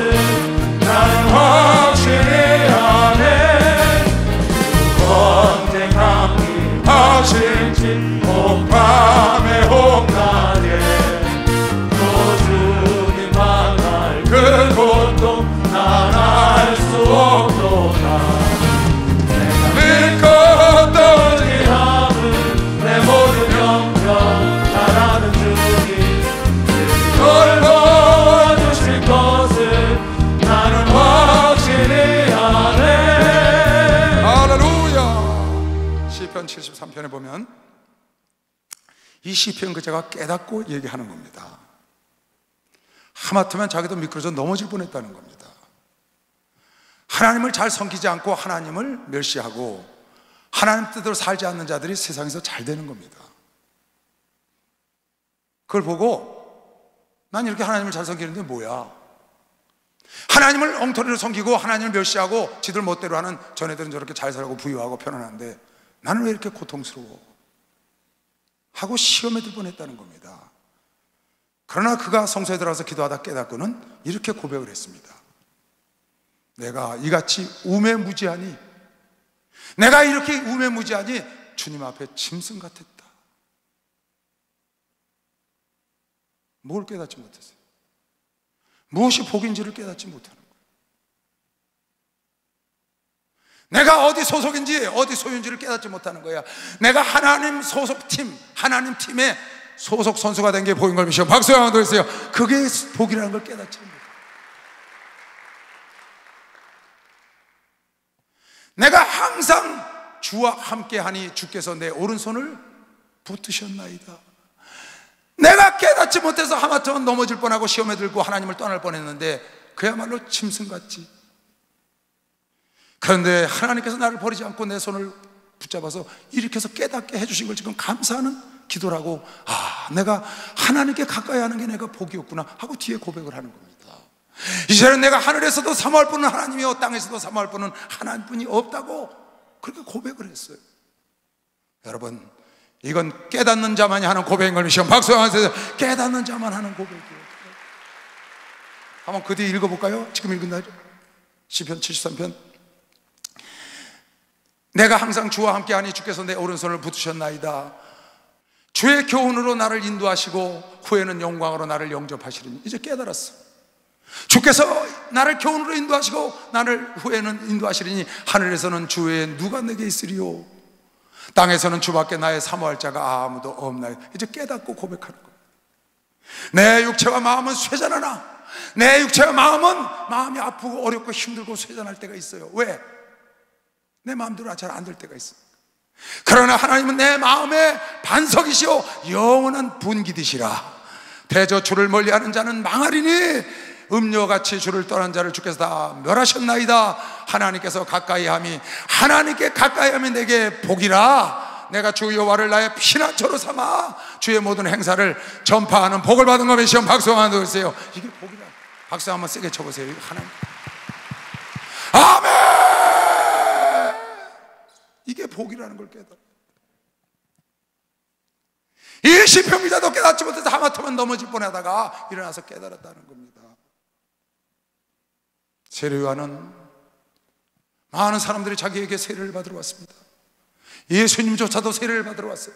나는 확실히 아네. 언제 강림하실지 밤의 홍나에 또 주님만 알 그 고통 난 알 수 없도다. 내가 믿고 떠지함은 내 모든 형편 잘하는 주님 돌보아 주실 것을 나는 확실히 아네. 할렐루야. 시편 73편에 보면 이 시편 그자가 깨닫고 얘기하는 겁니다. 하마터면 자기도 미끄러져 넘어질 뻔했다는 겁니다. 하나님을 잘 섬기지 않고 하나님을 멸시하고 하나님 뜻대로 살지 않는 자들이 세상에서 잘 되는 겁니다. 그걸 보고 난 이렇게 하나님을 잘 섬기는데 뭐야, 하나님을 엉터리로 섬기고 하나님을 멸시하고 지들 멋대로 하는 전애들은 저렇게 잘 살고 부유하고 편안한데 나는 왜 이렇게 고통스러워 하고 시험에 들 뻔했다는 겁니다. 그러나 그가 성소에 들어가서 기도하다 깨닫고는 이렇게 고백을 했습니다. 내가 이같이 우매무지하니, 내가 이렇게 우매무지하니 주님 앞에 짐승 같았다. 뭘 깨닫지 못했어요? 무엇이 복인지를 깨닫지 못하는 거예요. 내가 어디 소속인지 어디 소유인지를 깨닫지 못하는 거야. 내가 하나님 소속팀, 하나님 팀의 소속 선수가 된 게 복인 걸 믿으시오. 박수 한번 더 해주세요. 그게 복이라는 걸 깨닫지 못해요. 내가 항상 주와 함께하니 주께서 내 오른손을 붙드셨나이다. 내가 깨닫지 못해서 하마터면 넘어질 뻔하고 시험에 들고 하나님을 떠날 뻔했는데 그야말로 짐승같이. 그런데 하나님께서 나를 버리지 않고 내 손을 붙잡아서 일으켜서 깨닫게 해주신 걸 지금 감사하는 기도라고, 아, 내가 하나님께 가까이 하는 게 내가 복이었구나 하고 뒤에 고백을 하는 겁니다. 이제는 내가 하늘에서도 사모할 분은 하나님이요 땅에서도 사모할 분은 하나님뿐이 없다고 그렇게 고백을 했어요. 여러분, 이건 깨닫는 자만이 하는 고백인 걸 믿으시면 박수 한번 주세요. 깨닫는 자만 하는 고백이에요. 한번 그 뒤에 읽어볼까요? 지금 읽은 날 시편 73편. 내가 항상 주와 함께하니 주께서 내 오른손을 붙으셨나이다. 주의 교훈으로 나를 인도하시고 후에는 영광으로 나를 영접하시리니. 이제 깨달았어. 주께서 나를 교훈으로 인도하시고 나를 후에는 인도하시리니 하늘에서는 주 외에 누가 내게 있으리요, 땅에서는 주밖에 나의 사모할 자가 아무도 없나요. 이제 깨닫고 고백하는 거예요. 내 육체와 마음은 쇠잔하나, 내 육체와 마음은 마음이 아프고 어렵고 힘들고 쇠잔할 때가 있어요. 왜? 내 마음대로 잘 안 될 때가 있어요. 그러나 하나님은 내 마음의 반석이시오 영원한 분기디시라. 대저 주를 멀리하는 자는 망하리니 음료같이 주를 떠난 자를 주께서 다 멸하셨나이다. 하나님께서 가까이함이, 하나님께 가까이함이 내게 복이라. 내가 주 여호와를 나의 피난처로 삼아 주의 모든 행사를 전파하는 복을 받은 것에 시험 박수 한번 드세요. 이게 복이라. 박수 한번 세게 쳐보세요. 하나님, 아멘. 이게 복이라는 걸 깨달아. 이 시편 기자도 깨닫지 못해서 하마터면 넘어질 뻔하다가 일어나서 깨달았다는 겁니다. 세례요한은 많은 사람들이 자기에게 세례를 받으러 왔습니다. 예수님조차도 세례를 받으러 왔어요.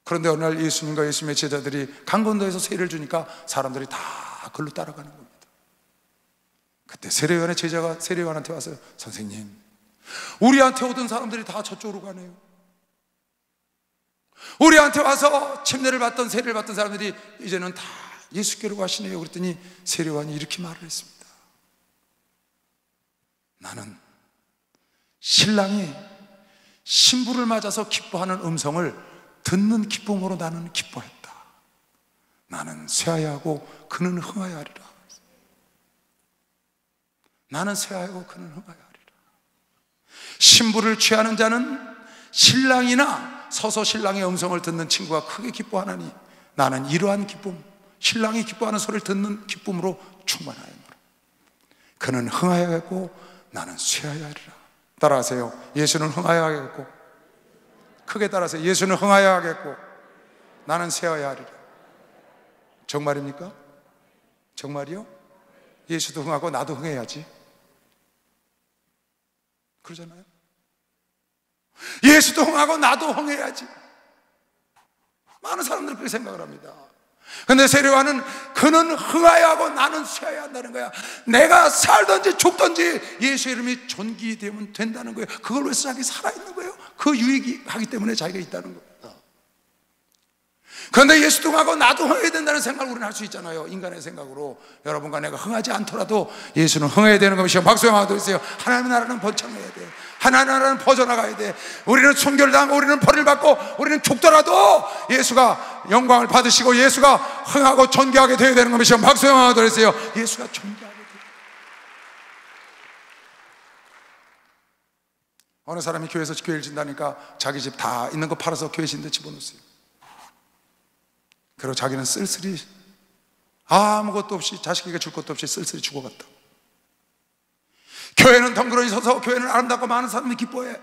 그런데 어느 날 예수님과 예수님의 제자들이 강건도에서 세례를 주니까 사람들이 다 그걸로 따라가는 겁니다. 그때 세례요한의 제자가 세례요한한테 와서, 선생님, 우리한테 오던 사람들이 다 저쪽으로 가네요. 우리한테 와서 침례를 받던 세례를 받던 사람들이 이제는 다 예수께로 가시네요. 그랬더니 세례요한이 이렇게 말을 했습니다. 나는 신랑이 신부를 맞아서 기뻐하는 음성을 듣는 기쁨으로 나는 기뻐했다. 나는 쇠하여 하고 그는 흥하여 하리라. 나는 쇠하여 그는 흥하여 하리라. 신부를 취하는 자는 신랑이나 서서 신랑의 음성을 듣는 친구가 크게 기뻐하나니 나는 이러한 기쁨, 신랑이 기뻐하는 소리를 듣는 기쁨으로 충만하였노라. 그는 흥하여 하고 나는 쇠하여 하리라. 따라하세요. 예수는 흥하여 하겠고, 크게 따라하세요. 예수는 흥하여 하겠고 나는 쇠하여 하리라. 정말입니까? 정말이요? 예수도 흥하고 나도 흥해야지. 그러잖아요. 예수도 흥하고 나도 흥해야지. 많은 사람들이 그렇게 생각을 합니다. 근데 세례요한은 그는 흥하여 하고 나는 쇠하여 한다는 거야. 내가 살든지 죽든지 예수 이름이 존귀되면 된다는 거예요. 그걸 위해서 자기 살아있는 거예요. 그 유익이 하기 때문에 자기가 있다는 겁니다. 그런데 예수도 흥하고 나도 흥해야 된다는 생각을 우리는 할 수 있잖아요. 인간의 생각으로. 여러분과 내가 흥하지 않더라도 예수는 흥해야 되는 것이요. 박수 한번 드리세요. 하나님의 나라는 번창해야 돼. 하나님의 나라는 퍼져나가야 돼. 우리는 순교를 당하고 우리는 벌을 받고 우리는 죽더라도 예수가 영광을 받으시고 예수가 흥하고 존귀하게 되어야 되는 것이요. 박수 한번 드리세요. 예수가 존귀하게 돼. 어느 사람이 교회에서 교회를 진다니까 자기 집 다 있는 거 팔아서 교회 짓는 데 집어넣었어요. 그리고 자기는 쓸쓸히 아무것도 없이, 자식에게 줄 것도 없이 쓸쓸히 죽어갔다. 교회는 덩그러니 서서 교회는 아름답고 많은 사람이 기뻐해.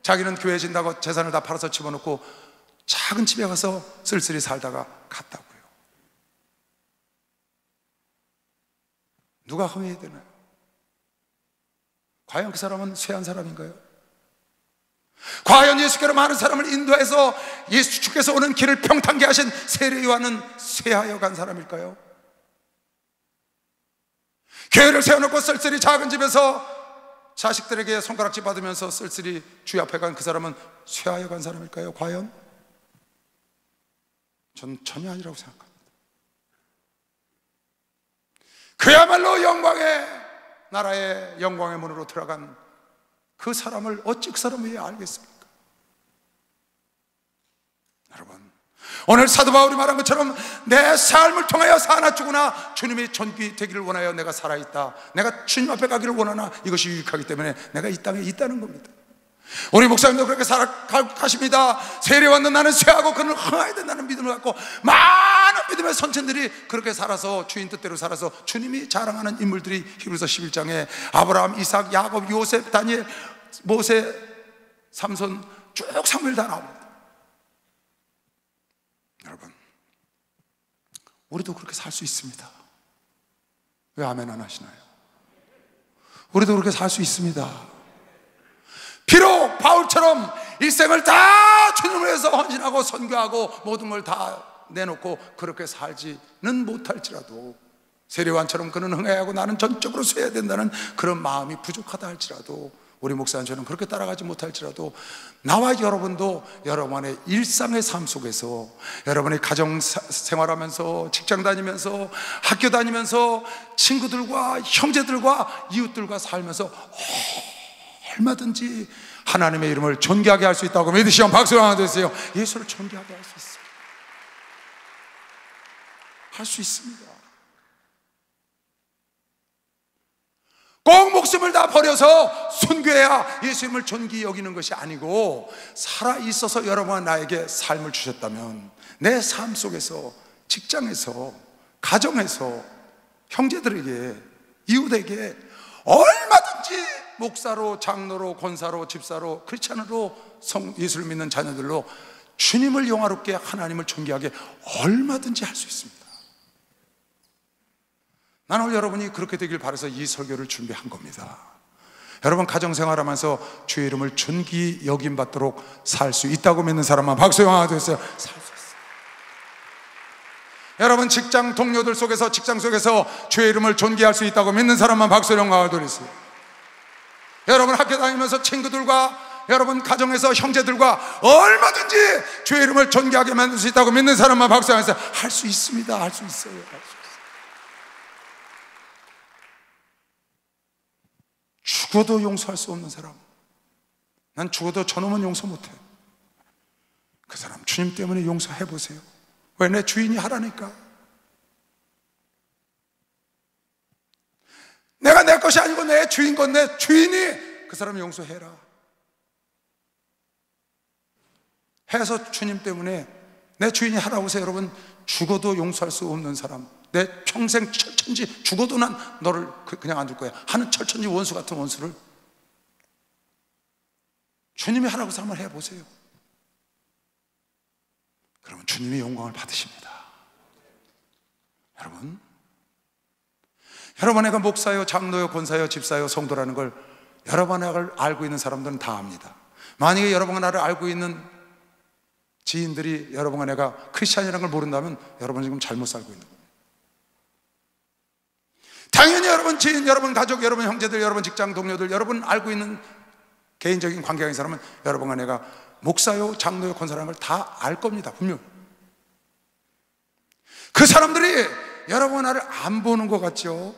자기는 교회 진다고 재산을 다 팔아서 집어넣고 작은 집에 가서 쓸쓸히 살다가 갔다고요. 누가 흥해야 되나요? 과연 그 사람은 쇠한 사람인가요? 과연 예수께로 많은 사람을 인도해서 예수 주께서 오는 길을 평탄케 하신 세례요한은 쇠하여 간 사람일까요? 교회를 세워놓고 쓸쓸히 작은 집에서 자식들에게 손가락질 받으면서 쓸쓸히 주의 앞에 간 그 사람은 쇠하여 간 사람일까요? 과연? 저는 전혀 아니라고 생각합니다. 그야말로 영광의 나라의 영광의 문으로 들어간 그 사람을 어찌 그 사람을 왜 알겠습니까? 여러분, 오늘 사도 바울이 말한 것처럼 내 삶을 통하여 사나 죽으나 주님의 존귀 되기를 원하여 내가 살아있다. 내가 주님 앞에 가기를 원하나 이것이 유익하기 때문에 내가 이 땅에 있다는 겁니다. 우리 목사님도 그렇게 살아가십니다. 세례받는 나는 쇠하고 그는 흥하야 된다는 믿음을 갖고 많은 믿음의 선천들이 그렇게 살아서 주인 뜻대로 살아서 주님이 자랑하는 인물들이 히브리서 11장에 아브라함, 이삭, 야곱, 요셉, 다니엘, 모세, 삼손 쭉 사무엘 다 나옵니다. 여러분, 우리도 그렇게 살 수 있습니다. 왜 아멘 안 하시나요? 우리도 그렇게 살 수 있습니다. 비록 바울처럼 일생을 다 주님을 위해서 헌신하고 선교하고 모든 걸 다 내놓고 그렇게 살지는 못할지라도, 세례요한처럼 그는 흥해하고 나는 전적으로 쇠야 된다는 그런 마음이 부족하다 할지라도, 우리 목사는 저는 그렇게 따라가지 못할지라도, 나와 여러분도 여러분의 일상의 삶 속에서, 여러분의 가정 생활하면서, 직장 다니면서, 학교 다니면서, 친구들과 형제들과 이웃들과 살면서 얼마든지 하나님의 이름을 존귀하게 할 수 있다고 믿으시면 박수 한번 주세요. 예수를 존귀하게 할 수 있어요. 할 수 있습니다. 꼭 목숨을 다 버려서 순교해야 예수님을 존귀히 여기는 것이 아니고, 살아있어서 여러분과 나에게 삶을 주셨다면 내 삶 속에서, 직장에서, 가정에서, 형제들에게, 이웃에게 얼마든지 목사로, 장로로, 권사로, 집사로, 크리스찬으로, 예수를 믿는 자녀들로 주님을 영화롭게, 하나님을 존귀하게 얼마든지 할 수 있습니다. 나는 오늘 여러분이 그렇게 되길 바라서 이 설교를 준비한 겁니다. 여러분 가정생활하면서 주의 이름을 존귀히 여김받도록 살 수 있다고 믿는 사람만 박수 영화 되었어요. 살 수 있어요. 여러분 직장 동료들 속에서, 직장 속에서 주의 이름을 존귀할 수 있다고 믿는 사람만 박수 영화 되었어요. 여러분 학교 다니면서 친구들과, 여러분 가정에서 형제들과 얼마든지 주의 이름을 존귀하게 만들 수 있다고 믿는 사람만 박수 영화 되었어요. 할 수 있습니다. 할 수 있어요. 할 수 있어요. 죽어도 용서할 수 없는 사람, 난 죽어도 저놈은 용서 못해. 그 사람 주님 때문에 용서해 보세요. 왜? 내 주인이 하라니까. 내가 내 것이 아니고 내 주인 건 내 주인이, 그 사람 용서해라 해서 주님 때문에 내 주인이 하라고 해서, 여러분 죽어도 용서할 수 없는 사람, 내 평생 철천지 죽어도 난 너를 그냥 안 둘 거야 하는 철천지 원수 같은 원수를 주님이 하라고 해서 한번 해보세요. 그러면 주님의 영광을 받으십니다. 여러분 내가 목사요, 장로요, 권사요, 집사요, 성도라는 걸 여러분을 알고 있는 사람들은 다 압니다. 만약에 여러분과 나를 알고 있는 지인들이 여러분과 내가 크리스찬이라는 걸 모른다면 여러분은 지금 잘못 살고 있는 거예요. 당연히 여러분 지인, 여러분 가족, 여러분 형제들, 여러분 직장 동료들, 여러분 알고 있는 개인적인 관계가 있는 사람은 여러분과 내가 목사요, 장로요, 권사라는 걸 다 알 겁니다. 분명. 그 사람들이 여러분과 나를 안 보는 것 같죠?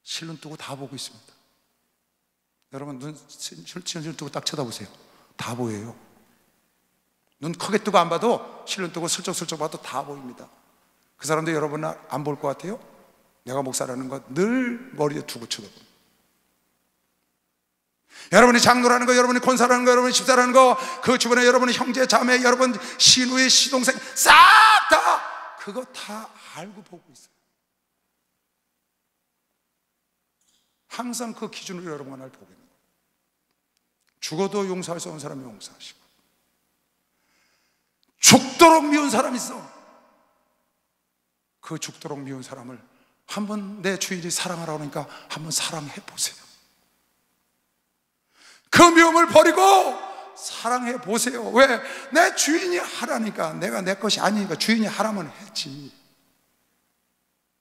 실눈 뜨고 다 보고 있습니다. 여러분 눈 실눈 뜨고 딱 쳐다보세요. 다 보여요. 눈 크게 뜨고 안 봐도, 실눈 뜨고 슬쩍슬쩍 봐도 다 보입니다. 그 사람들 여러분 안 볼 것 같아요? 내가 목사라는 것 늘 머리에 두고 쳐다봅니다. 여러분이 장로라는 거, 여러분이 권사라는 거, 여러분이 집사라는 거, 그 주변에 여러분의 형제, 자매, 여러분 시누이, 시동생 싹 다 그거 다 알고 보고 있어요. 항상 그 기준으로 여러분과 날 보고 있는 거예요. 죽어도 용서할 수 없는 사람이 용서하시고, 죽도록 미운 사람이 있어. 그 죽도록 미운 사람을 한번 내 주인이 사랑하라고 하니까 한번 사랑해 보세요. 그 미움을 버리고 사랑해 보세요. 왜? 내 주인이 하라니까. 내가 내 것이 아니니까 주인이 하라면 했지.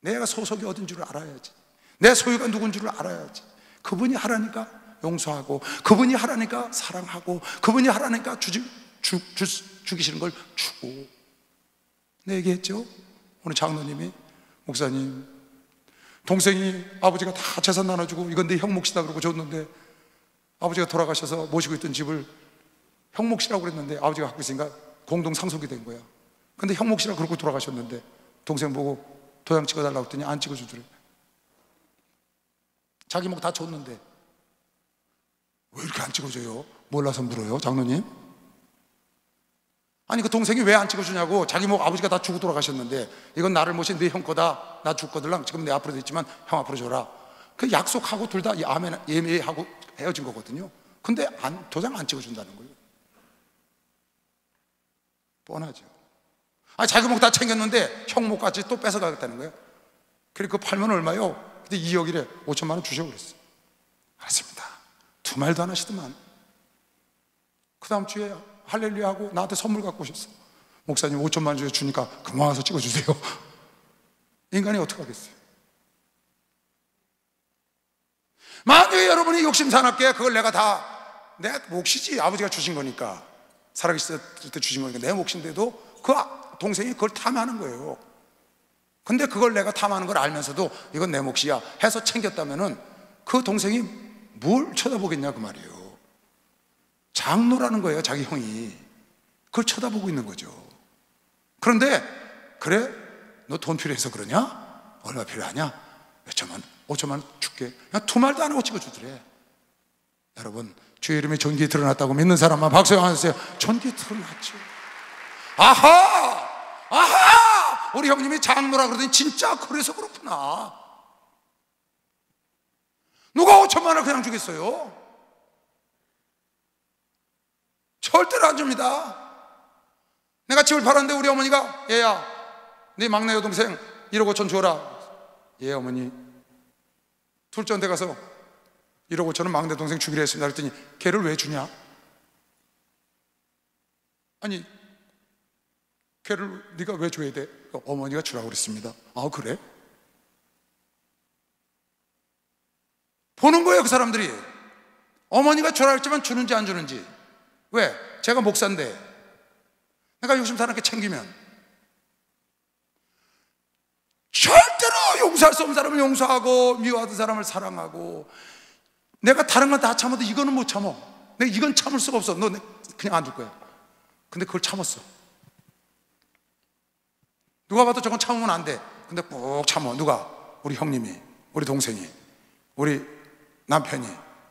내가 소속이 어딘 줄 알아야지. 내 소유가 누군 줄 알아야지. 그분이 하라니까 용서하고, 그분이 하라니까 사랑하고, 그분이 하라니까 죽이시는 걸 주고. 내 얘기했죠? 오늘 장로님이, 목사님, 동생이 아버지가 다 재산 나눠주고 이건 내 형몫이다 그러고 줬는데, 아버지가 돌아가셔서 모시고 있던 집을 형몫이라고 그랬는데 아버지가 갖고 있으니까 공동 상속이 된 거야. 근데 형몫이라고 그러고 돌아가셨는데 동생 보고 도장 찍어달라고 했더니 안 찍어주더래. 자기 목 다 줬는데 왜 이렇게 안 찍어줘요? 몰라서 물어요, 장로님? 아니 그 동생이 왜 안 찍어주냐고. 자기 뭐 아버지가 다 죽고 돌아가셨는데 이건 나를 모신 네 형 거다, 나 죽거들랑 지금 내 앞으로 있지만 형 앞으로 줘라. 그 약속하고 둘 다 아멘 예매하고 헤어진 거거든요. 근데 도장 안 찍어준다는 거예요. 뻔하죠. 아니 자기 목 다 챙겼는데 형 목까지 또 뺏어가겠다는 거예요. 그리고 그거 팔면 얼마요? 근데 2억이래. 5천만 원 주셔 그랬어요. 알았습니다. 두 말도 안 하시더만. 그 다음 주에 할렐루야 하고 나한테 선물 갖고 오셨어. 목사님 5천만 원 주니까 그만 와서 찍어주세요. 인간이 어떻게 하겠어요? 만약에 여러분이 욕심 사납게 그걸 내가 다 내 몫이지, 아버지가 주신 거니까, 살아계실 때 주신 거니까 내 몫인데도 그 동생이 그걸 탐하는 거예요. 근데 그걸 내가 탐하는 걸 알면서도 이건 내 몫이야 해서 챙겼다면은 그 동생이 뭘 쳐다보겠냐 그 말이에요. 장로라는 거예요, 자기 형이. 그걸 쳐다보고 있는 거죠. 그런데 그래? 너 돈 필요해서 그러냐? 얼마 필요하냐? 몇 천만 원, 5천만 원 줄게. 그냥 두 말도 안 하고 찍어주더래. 여러분, 주의 이름이 존귀히 드러났다고 믿는 사람만 박수 한번 주세요. 존귀히 드러났죠. 아하! 아하! 우리 형님이 장로라 그러더니 진짜 그래서 그렇구나. 누가 5천만 원을 그냥 주겠어요? 절대로 안 줍니다. 내가 집을 팔았는데 우리 어머니가 얘야, 네 막내 여동생 1억 5천 줘라. 예 어머니. 둘째 데 가서 1억 5천은 막내 동생 주기로 했습니다 그랬더니 걔를 왜 주냐? 아니 걔를 네가 왜 줘야 돼? 어머니가 주라고 그랬습니다. 아 그래? 보는 거예요 그 사람들이. 어머니가 주라 했지만 주는지 안 주는지. 왜? 제가 목사인데 내가 욕심 사납게 챙기면 절대로 용서할 수 없는 사람을 용서하고 미워하던 사람을 사랑하고. 내가 다른 건 다 참아도 이거는 못 참어. 내가 이건 참을 수가 없어. 너 그냥 안 둘 거야. 근데 그걸 참았어. 누가 봐도 저건 참으면 안 돼. 근데 꼭 참어. 누가? 우리 형님이, 우리 동생이, 우리 남편이,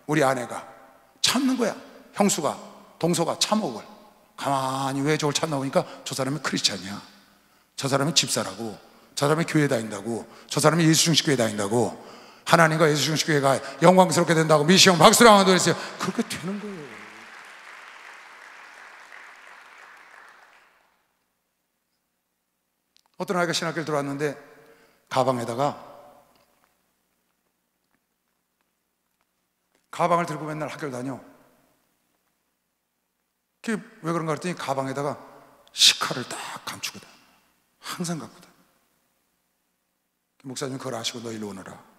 우리 아내가 참는 거야. 형수가, 동서가 참어. 그걸 가만히 왜 저걸 참나 보니까 저 사람이 크리스찬이야, 저 사람이 집사라고, 저 사람이 교회 다닌다고, 저 사람이 예수 중심 교회 다닌다고, 하나님과 예수 중심 교회가 영광스럽게 된다고 미시형 박수를 한번 드렸어요. 그렇게 되는 거예요. 어떤 아이가 신학교를 들어왔는데 가방을 들고 맨날 학교를 다녀. 그게 왜 그런가 그랬더니 가방에다가 시카를 딱 감추고 다녀. 항상 갖고 다녀. 목사님 그걸 아시고 너 일로 오너라.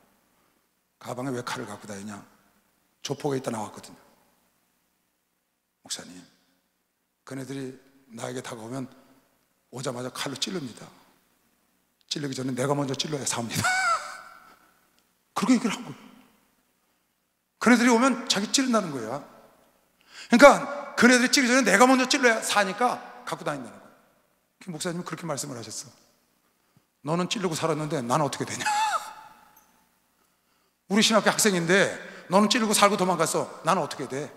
가방에 왜 칼을 갖고 다니냐? 조폭에 있다 나왔거든요. 목사님, 그네들이 나에게 다가오면 오자마자 칼로 찌릅니다. 찌르기 전에 내가 먼저 찔러야 삽니다. 그렇게 얘기를 한 거예요. 그네들이 오면 자기 찌른다는 거야. 그러니까 그네들이 찌르기 전에 내가 먼저 찔러야 사니까 갖고 다닌다는 거예요. 목사님은 그렇게 말씀을 하셨어. 너는 찌르고 살았는데 나는 어떻게 되냐? 우리 신학교 학생인데 너는 찌르고 살고 도망갔어. 나는 어떻게 돼?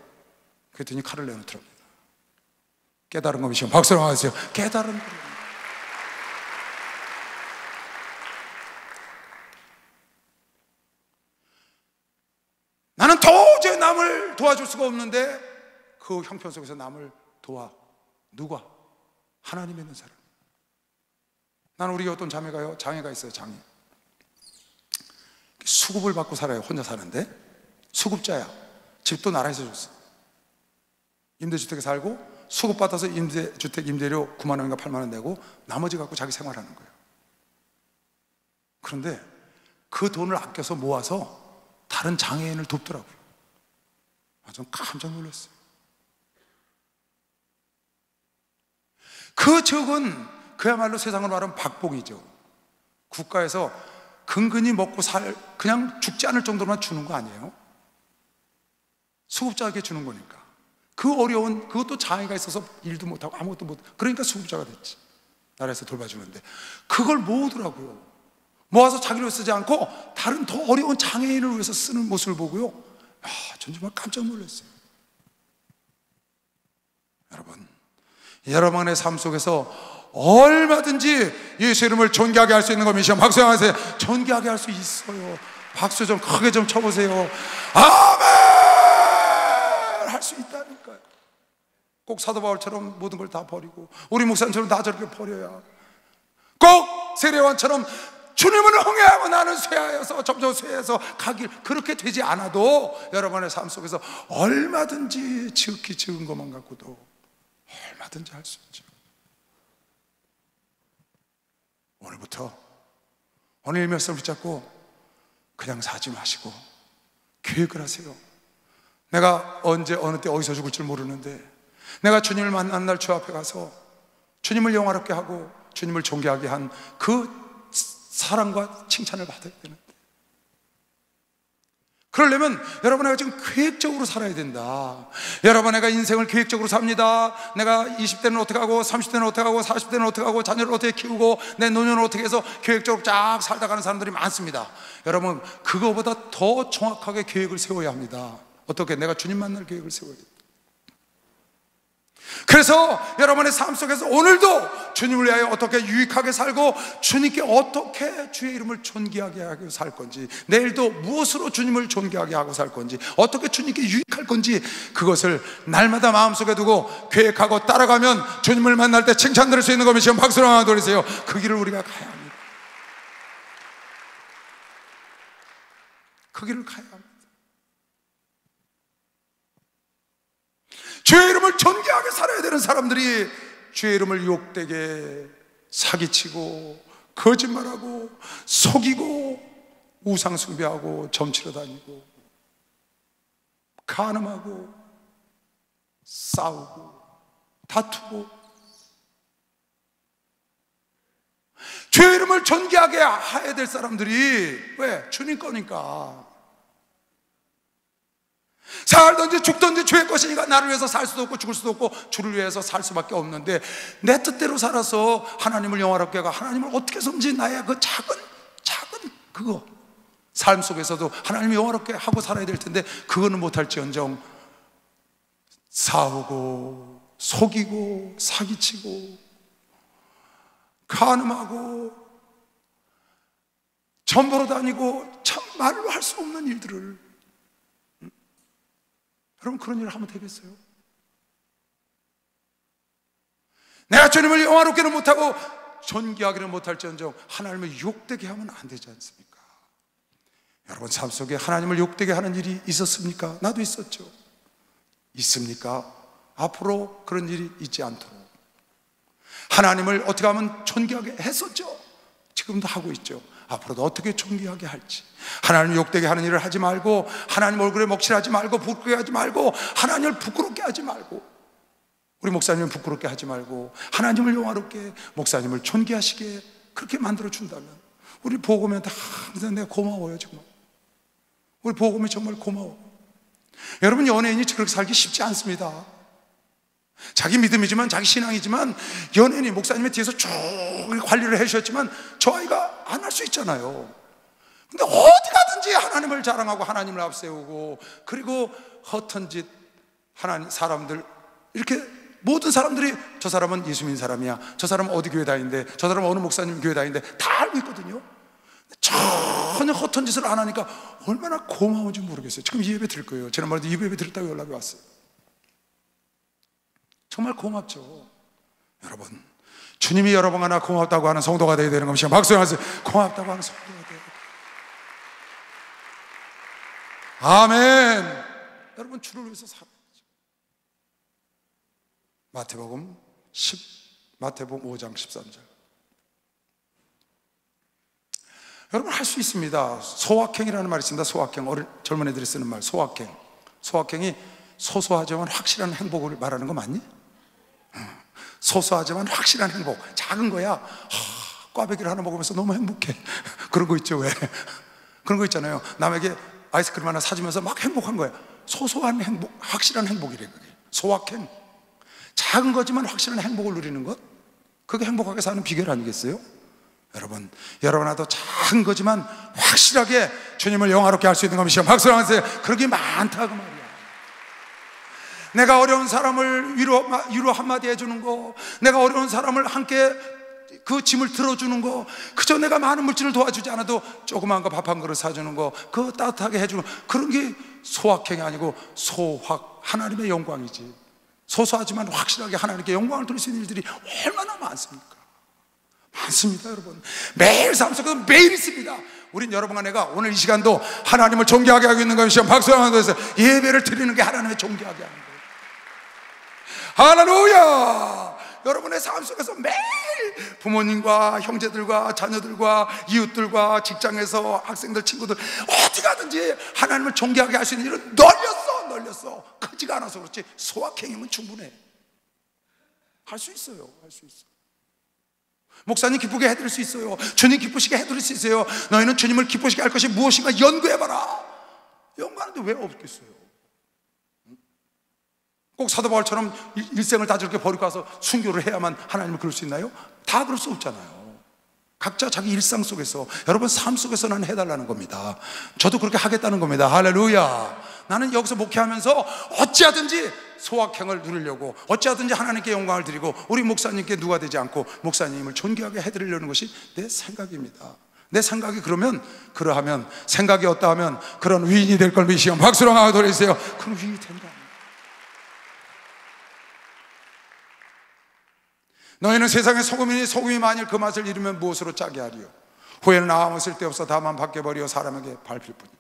그랬더니 칼을 내놓더랍니다. 깨달은 거미시면 박수를 하세요. 깨달은 거. 나는 도저히 남을 도와줄 수가 없는데 그 형편 속에서 남을 도와. 누가? 하나님 믿는 사람. 나는 우리 어떤 자매가요, 장애가 있어요. 장애. 수급을 받고 살아요. 혼자 사는데 수급자야. 집도 나라에서 줬어. 임대주택에 살고 수급받아서 임대주택 임대료 9만 원인가 8만 원 내고 나머지 갖고 자기 생활하는 거예요. 그런데 그 돈을 아껴서 모아서 다른 장애인을 돕더라고요. 전 깜짝 놀랐어요. 그 적은 그야말로 세상으로 말하면 박복이죠. 국가에서 근근히 먹고 그냥 죽지 않을 정도로만 주는 거 아니에요? 수급자에게 주는 거니까. 그 어려운, 그것도 장애가 있어서 일도 못하고 아무것도 못하고, 그러니까 수급자가 됐지. 나라에서 돌봐주는데 그걸 모으더라고요. 모아서 자기를 쓰지 않고 다른 더 어려운 장애인을 위해서 쓰는 모습을 보고요, 전 정말 깜짝 놀랐어요. 여러분, 여러분의 삶 속에서 얼마든지 예수 이름을 존귀하게 할 수 있는 겁니다. 박수 하세요. 존귀하게 할 수 있어요. 박수 좀 크게 좀 쳐보세요. 아멘! 할 수 있다니까요. 꼭 사도 바울처럼 모든 걸 다 버리고, 우리 목사님처럼 다 저렇게 버려야, 꼭 세례요한처럼 주님을 흥해하고 나는 쇠하여서 점점 쇠해서 가길, 그렇게 되지 않아도 여러분의 삶 속에서 얼마든지 지극히 적은 것만 갖고도 얼마든지 할 수 있죠. 오늘부터 오늘 이 말씀을 붙잡고 그냥 사지 마시고 계획을 하세요. 내가 언제 어느 때 어디서 죽을 줄 모르는데, 내가 주님을 만난 날 주 앞에 가서 주님을 영화롭게 하고 주님을 존귀하게 한 그 사랑과 칭찬을 받아야 되는데, 그러려면 여러분, 내가 지금 계획적으로 살아야 된다. 여러분, 내가 인생을 계획적으로 삽니다. 내가 20대는 어떻게 하고, 30대는 어떻게 하고, 40대는 어떻게 하고, 자녀를 어떻게 키우고, 내 노년을 어떻게 해서 계획적으로 쫙 살다 가는 사람들이 많습니다. 여러분, 그거보다 더 정확하게 계획을 세워야 합니다. 어떻게? 내가 주님 만날 계획을 세워야 됩니다. 그래서 여러분의 삶 속에서 오늘도 주님을 위하여 어떻게 유익하게 살고, 주님께 어떻게 주의 이름을 존귀하게 하고 살 건지, 내일도 무엇으로 주님을 존귀하게 하고 살 건지, 어떻게 주님께 유익할 건지, 그것을 날마다 마음속에 두고 계획하고 따라가면 주님을 만날 때 칭찬 들을 수 있는 겁니다. 지금 박수로 하나 돌리세요. 그 길을 우리가 가야 합니다. 그 길을 가야 합니다. 주의 이름을 존귀하게 살아야 되는 사람들이 주의 이름을 욕되게 사기치고 거짓말하고 속이고 우상숭배하고 점치러 다니고 간음하고 싸우고 다투고, 주의 이름을 존귀하게 해야 될 사람들이, 왜? 주님 거니까. 살든지 죽든지 주의 것이니까 나를 위해서 살 수도 없고 죽을 수도 없고 주를 위해서 살 수밖에 없는데, 내 뜻대로 살아서 하나님을 영화롭게 하고 하나님을 어떻게 해서든지 나의 그 작은 그거 삶 속에서도 하나님을 영화롭게 하고 살아야 될 텐데, 그거는 못할지언정 싸우고 속이고 사기치고 간음하고 전보러 다니고, 참 말로 할 수 없는 일들을, 여러분, 그런 일을 하면 되겠어요? 내가 주님을 영화롭게는 못하고 존귀하기는 못할지언정 하나님을 욕되게 하면 안 되지 않습니까? 여러분, 삶 속에 하나님을 욕되게 하는 일이 있었습니까? 나도 있었죠. 있습니까? 앞으로 그런 일이 있지 않도록 하나님을 어떻게 하면 존귀하게 했었죠. 지금도 하고 있죠. 앞으로도 어떻게 존귀하게 할지, 하나님 욕되게 하는 일을 하지 말고, 하나님 얼굴에 먹칠하지 말고, 부끄럽게 하지 말고, 하나님을 부끄럽게 하지 말고, 우리 목사님을 부끄럽게 하지 말고, 하나님을 영화롭게, 목사님을 존귀하시게 그렇게 만들어 준다면, 우리 보고면한테 항상 내가 고마워요. 정말 우리 보고면 정말 고마워. 여러분, 연예인이 그렇게 살기 쉽지 않습니다. 자기 믿음이지만, 자기 신앙이지만, 연예인이 목사님의 뒤에서 쭉 관리를 해주셨지만 저 아이가 안 할 수 있잖아요. 근데 어디 가든지 하나님을 자랑하고 하나님을 앞세우고, 그리고 허튼 짓 하나님 사람들, 이렇게 모든 사람들이 저 사람은 예수 믿는 사람이야, 저 사람은 어디 교회 다니는데, 저 사람은 어느 목사님 교회 다니는데 다 알고 있거든요. 전혀 허튼 짓을 안 하니까 얼마나 고마운지 모르겠어요. 지금 이 예배 드릴 거예요. 지난번에도 이 예배 드렸다고 연락이 왔어요. 정말 고맙죠. 여러분, 주님이 여러 번 하나 고맙다고 하는 성도가 되어야 되는 겁니다. 박수 하세요. 고맙다고 하는 성도가 되어야 돼요. 아멘. 여러분, 주를 위해서 살아야죠. 마태복음 5장 13절. 여러분, 할 수 있습니다. 소확행이라는 말이 있습니다. 소확행, 젊은 애들이 쓰는 말, 소확행. 소확행이 소소하지만 확실한 행복을 말하는 거 맞니? 소소하지만 확실한 행복, 작은 거야. 꽈배기를 하나 먹으면서 너무 행복해. 그런 거 있죠. 왜? 그런 거 있잖아요. 남에게 아이스크림 하나 사주면서 막 행복한 거야. 소소한 행복, 확실한 행복이래. 그게 소확행. 작은 거지만 확실한 행복을 누리는 것, 그게 행복하게 사는 비결 아니겠어요? 여러분, 여러분아도 작은 거지만 확실하게 주님을 영화롭게 할 수 있는 겁니다. 박수 하세요. 그런 게 많다고 말이야. 내가 어려운 사람을 위로 한마디 해주는 거, 내가 어려운 사람을 함께 그 짐을 들어주는 거, 그저 내가 많은 물질을 도와주지 않아도 조그만 거 밥 한 그릇 사주는 거, 그거 따뜻하게 해주는 거, 그런 게 소확행이 아니고 소확, 하나님의 영광이지. 소소하지만 확실하게 하나님께 영광을 돌릴 수 있는 일들이 얼마나 많습니까? 많습니다, 여러분. 매일 삶 속에서 매일 있습니다. 우린 여러분과 내가 오늘 이 시간도 하나님을 존귀하게 하고 있는 것이요, 박수하는 것에서 예배를 드리는 게 하나님을 존귀하게 하는 거예요. 할렐루야! 여러분의 삶 속에서 매일 부모님과 형제들과 자녀들과 이웃들과 직장에서 학생들, 친구들 어디 가든지 하나님을 존귀하게 할 수 있는 일은 널렸어. 크지가 않아서 그렇지 소확행이면 충분해. 할 수 있어요. 할 수 있어. 목사님 기쁘게 해드릴 수 있어요. 주님 기쁘시게 해드릴 수 있어요. 너희는 주님을 기쁘시게 할 것이 무엇인가 연구해봐라. 연구하는데 왜 없겠어요? 꼭 사도 바울처럼 일생을 다 저렇게 버리고 가서 순교를 해야만 하나님을 그럴 수 있나요? 다 그럴 수 없잖아요. 각자 자기 일상 속에서, 여러분 삶 속에서 는 해달라는 겁니다. 저도 그렇게 하겠다는 겁니다. 할렐루야. 나는 여기서 목회하면서 어찌하든지 소확행을 누리려고, 어찌하든지 하나님께 영광을 드리고 우리 목사님께 누가 되지 않고 목사님을 존귀하게 해드리려는 것이 내 생각입니다. 내 생각이 그러하면 생각이 어떠하면 그런 위인이 될 걸 믿으시면 박수로 하나 돌리세요. 그런 위인이 된다. 너희는 세상의 소금이니 소금이 만일 그 맛을 잃으면 무엇으로 짜게 하리요? 후에는 아무 쓸데없어 다만 밖에 버려 사람에게 밟힐 뿐이니라.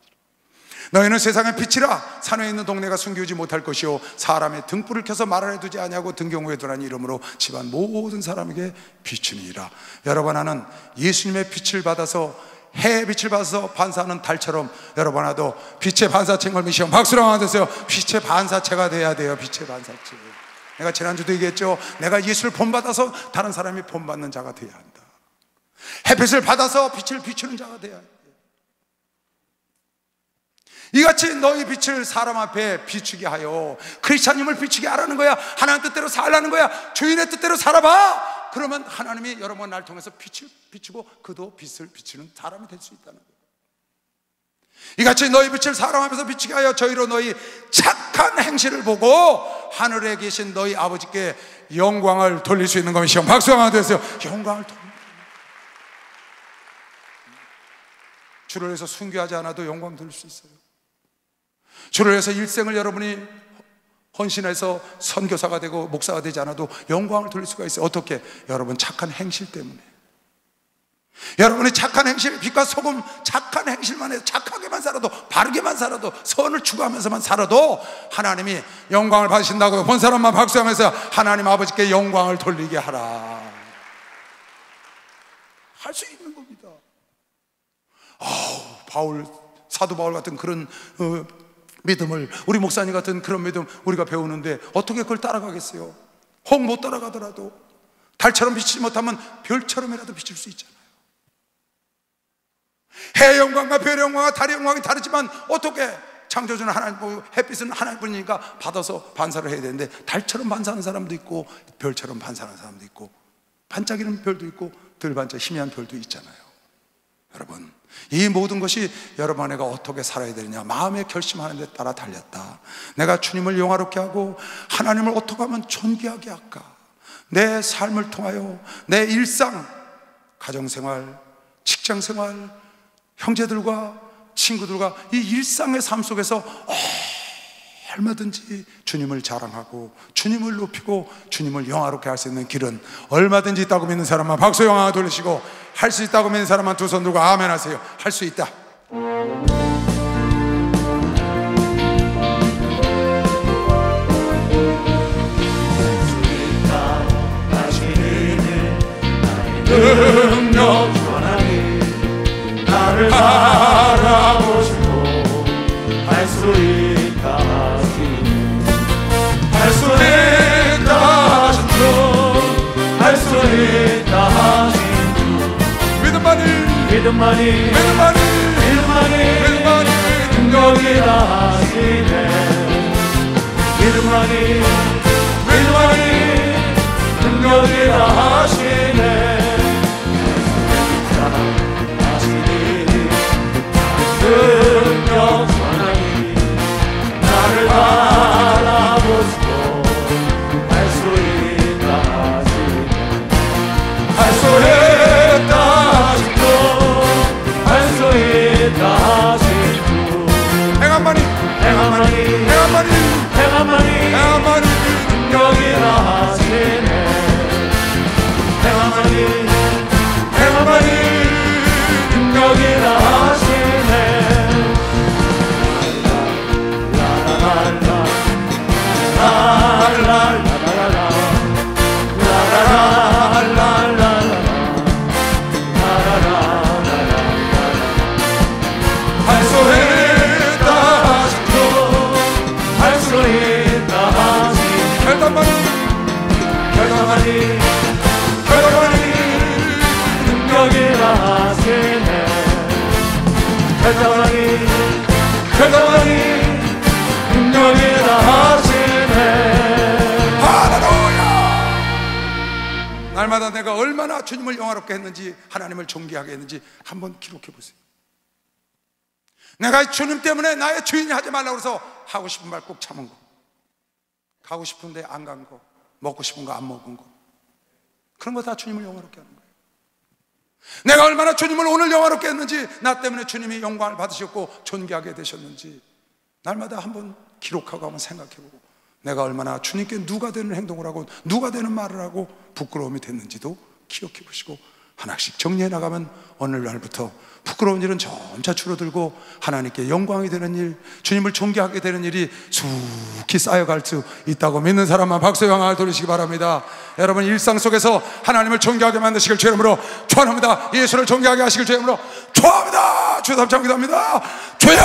너희는 세상의 빛이라. 산에 있는 동네가 숨기우지 못할 것이요 사람의 등불을 켜서 말을 해두지 아니하고 등경후에 두라는 이름으로 집안 모든 사람에게 비추니라. 여러분, 하나는 예수님의 빛을 받아서, 해의 빛을 받아서 반사하는 달처럼 여러분 하나도 빛의 반사체인 걸 믿으시면 박수로 하나 되세요. 빛의 반사체가 돼야 돼요. 빛의 반사체. 내가 지난주도 얘기했죠. 내가 예수를 본받아서 다른 사람이 본받는 자가 되어야 한다. 햇빛을 받아서 빛을 비추는 자가 되어야 한다. 이같이 너희 빛을 사람 앞에 비추게 하여 크리스찬님을 비추게 하라는 거야. 하나님 뜻대로 살라는 거야. 주인의 뜻대로 살아봐. 그러면 하나님이 여러분 날 통해서 빛을 비추고 그도 빛을 비추는 사람이 될 수 있다는 거예요. 이같이 너희 빛을 사람 앞에서 비추게 하여 저희로 너희 착한 행실을 보고 하늘에 계신 너희 아버지께 영광을 돌릴 수 있는 것이요. 박수 하나 되세요. 영광을 돌립니다. 주를 위해서 순교하지 않아도 영광 돌릴 수 있어요. 주를 위해서 일생을 여러분이 헌신해서 선교사가 되고 목사가 되지 않아도 영광을 돌릴 수가 있어요. 어떻게? 여러분 착한 행실 때문에. 여러분의 착한 행실, 빛과 소금, 착한 행실만 해도, 착하게만 살아도, 바르게만 살아도, 선을 추구하면서만 살아도 하나님이 영광을 받으신다고요. 본 사람만 박수하면서 하나님 아버지께 영광을 돌리게 하라. 할 수 있는 겁니다. 사도 바울 같은 그런 믿음을, 우리 목사님 같은 그런 믿음 우리가 배우는데 어떻게 그걸 따라가겠어요? 혹 못 따라가더라도 달처럼 비치지 못하면 별처럼이라도 비칠 수 있잖아요. 해의 영광과 별의 영광과 달의 영광이 다르지만 어떻게? 창조주는 하나님, 햇빛은 하나님뿐이니까 받아서 반사를 해야 되는데 달처럼 반사하는 사람도 있고 별처럼 반사하는 사람도 있고 반짝이는 별도 있고 덜 반짝 희미한 별도 있잖아요. 여러분, 이 모든 것이 여러분 내가 어떻게 살아야 되느냐, 마음의 결심하는 데 따라 달렸다. 내가 주님을 영화롭게 하고 하나님을 어떻게 하면 존귀하게 할까? 내 삶을 통하여 내 일상, 가정생활, 직장생활, 형제들과 친구들과 이 일상의 삶 속에서 얼마든지 주님을 자랑하고 주님을 높이고 주님을 영화롭게 할 수 있는 길은 얼마든지 있다고 믿는 사람만 박수 영화 돌리시고, 할 수 있다고 믿는 사람만 두 손 들고 아멘 하세요. 할 수 있다. 능력 전하니 나를 바라보시고 할 수 있다 하시니 할 수 있다 하신 주, 할 수 있다 하신 주, 믿음만이 능력이라 하시네. 믿음만이 능력이라 하시네. 능력 전하니 나를 바라보시고 행함하니 능력이라 하시네. 행함하니 능력이라 하시네. 결정하니 능력이라 하시네. 할렐루야. 날마다 내가 얼마나 주님을 영화롭게 했는지, 하나님을 존귀하게 했는지 한번 기록해 보세요. 내가 주님 때문에 나의 주인이 하지 말라고 해서 하고 싶은 말 꼭 참은 거, 가고 싶은데 안 간 거, 먹고 싶은 거 안 먹은 거, 그런 거 다 주님을 영화롭게 하는 거예요. 내가 얼마나 주님을 오늘 영화롭게 했는지, 나 때문에 주님이 영광을 받으셨고 존귀하게 되셨는지 날마다 한번 기록하고 한번 생각해보고, 내가 얼마나 주님께 누가 되는 행동을 하고 누가 되는 말을 하고 부끄러움이 됐는지도 기억해보시고, 하나씩 정리해 나가면 어느 날부터 부끄러운 일은 점차 줄어들고 하나님께 영광이 되는 일, 주님을 존귀하게 되는 일이 수히 쌓여갈 수 있다고 믿는 사람만 박수의 영광을 돌리시기 바랍니다. 여러분, 일상 속에서 하나님을 존귀하게 만드시길 주 이름으로 축원합니다. 예수를 존귀하게 하시길 주 이름으로 축원합니다. 주 삼창 기도합니다. 주여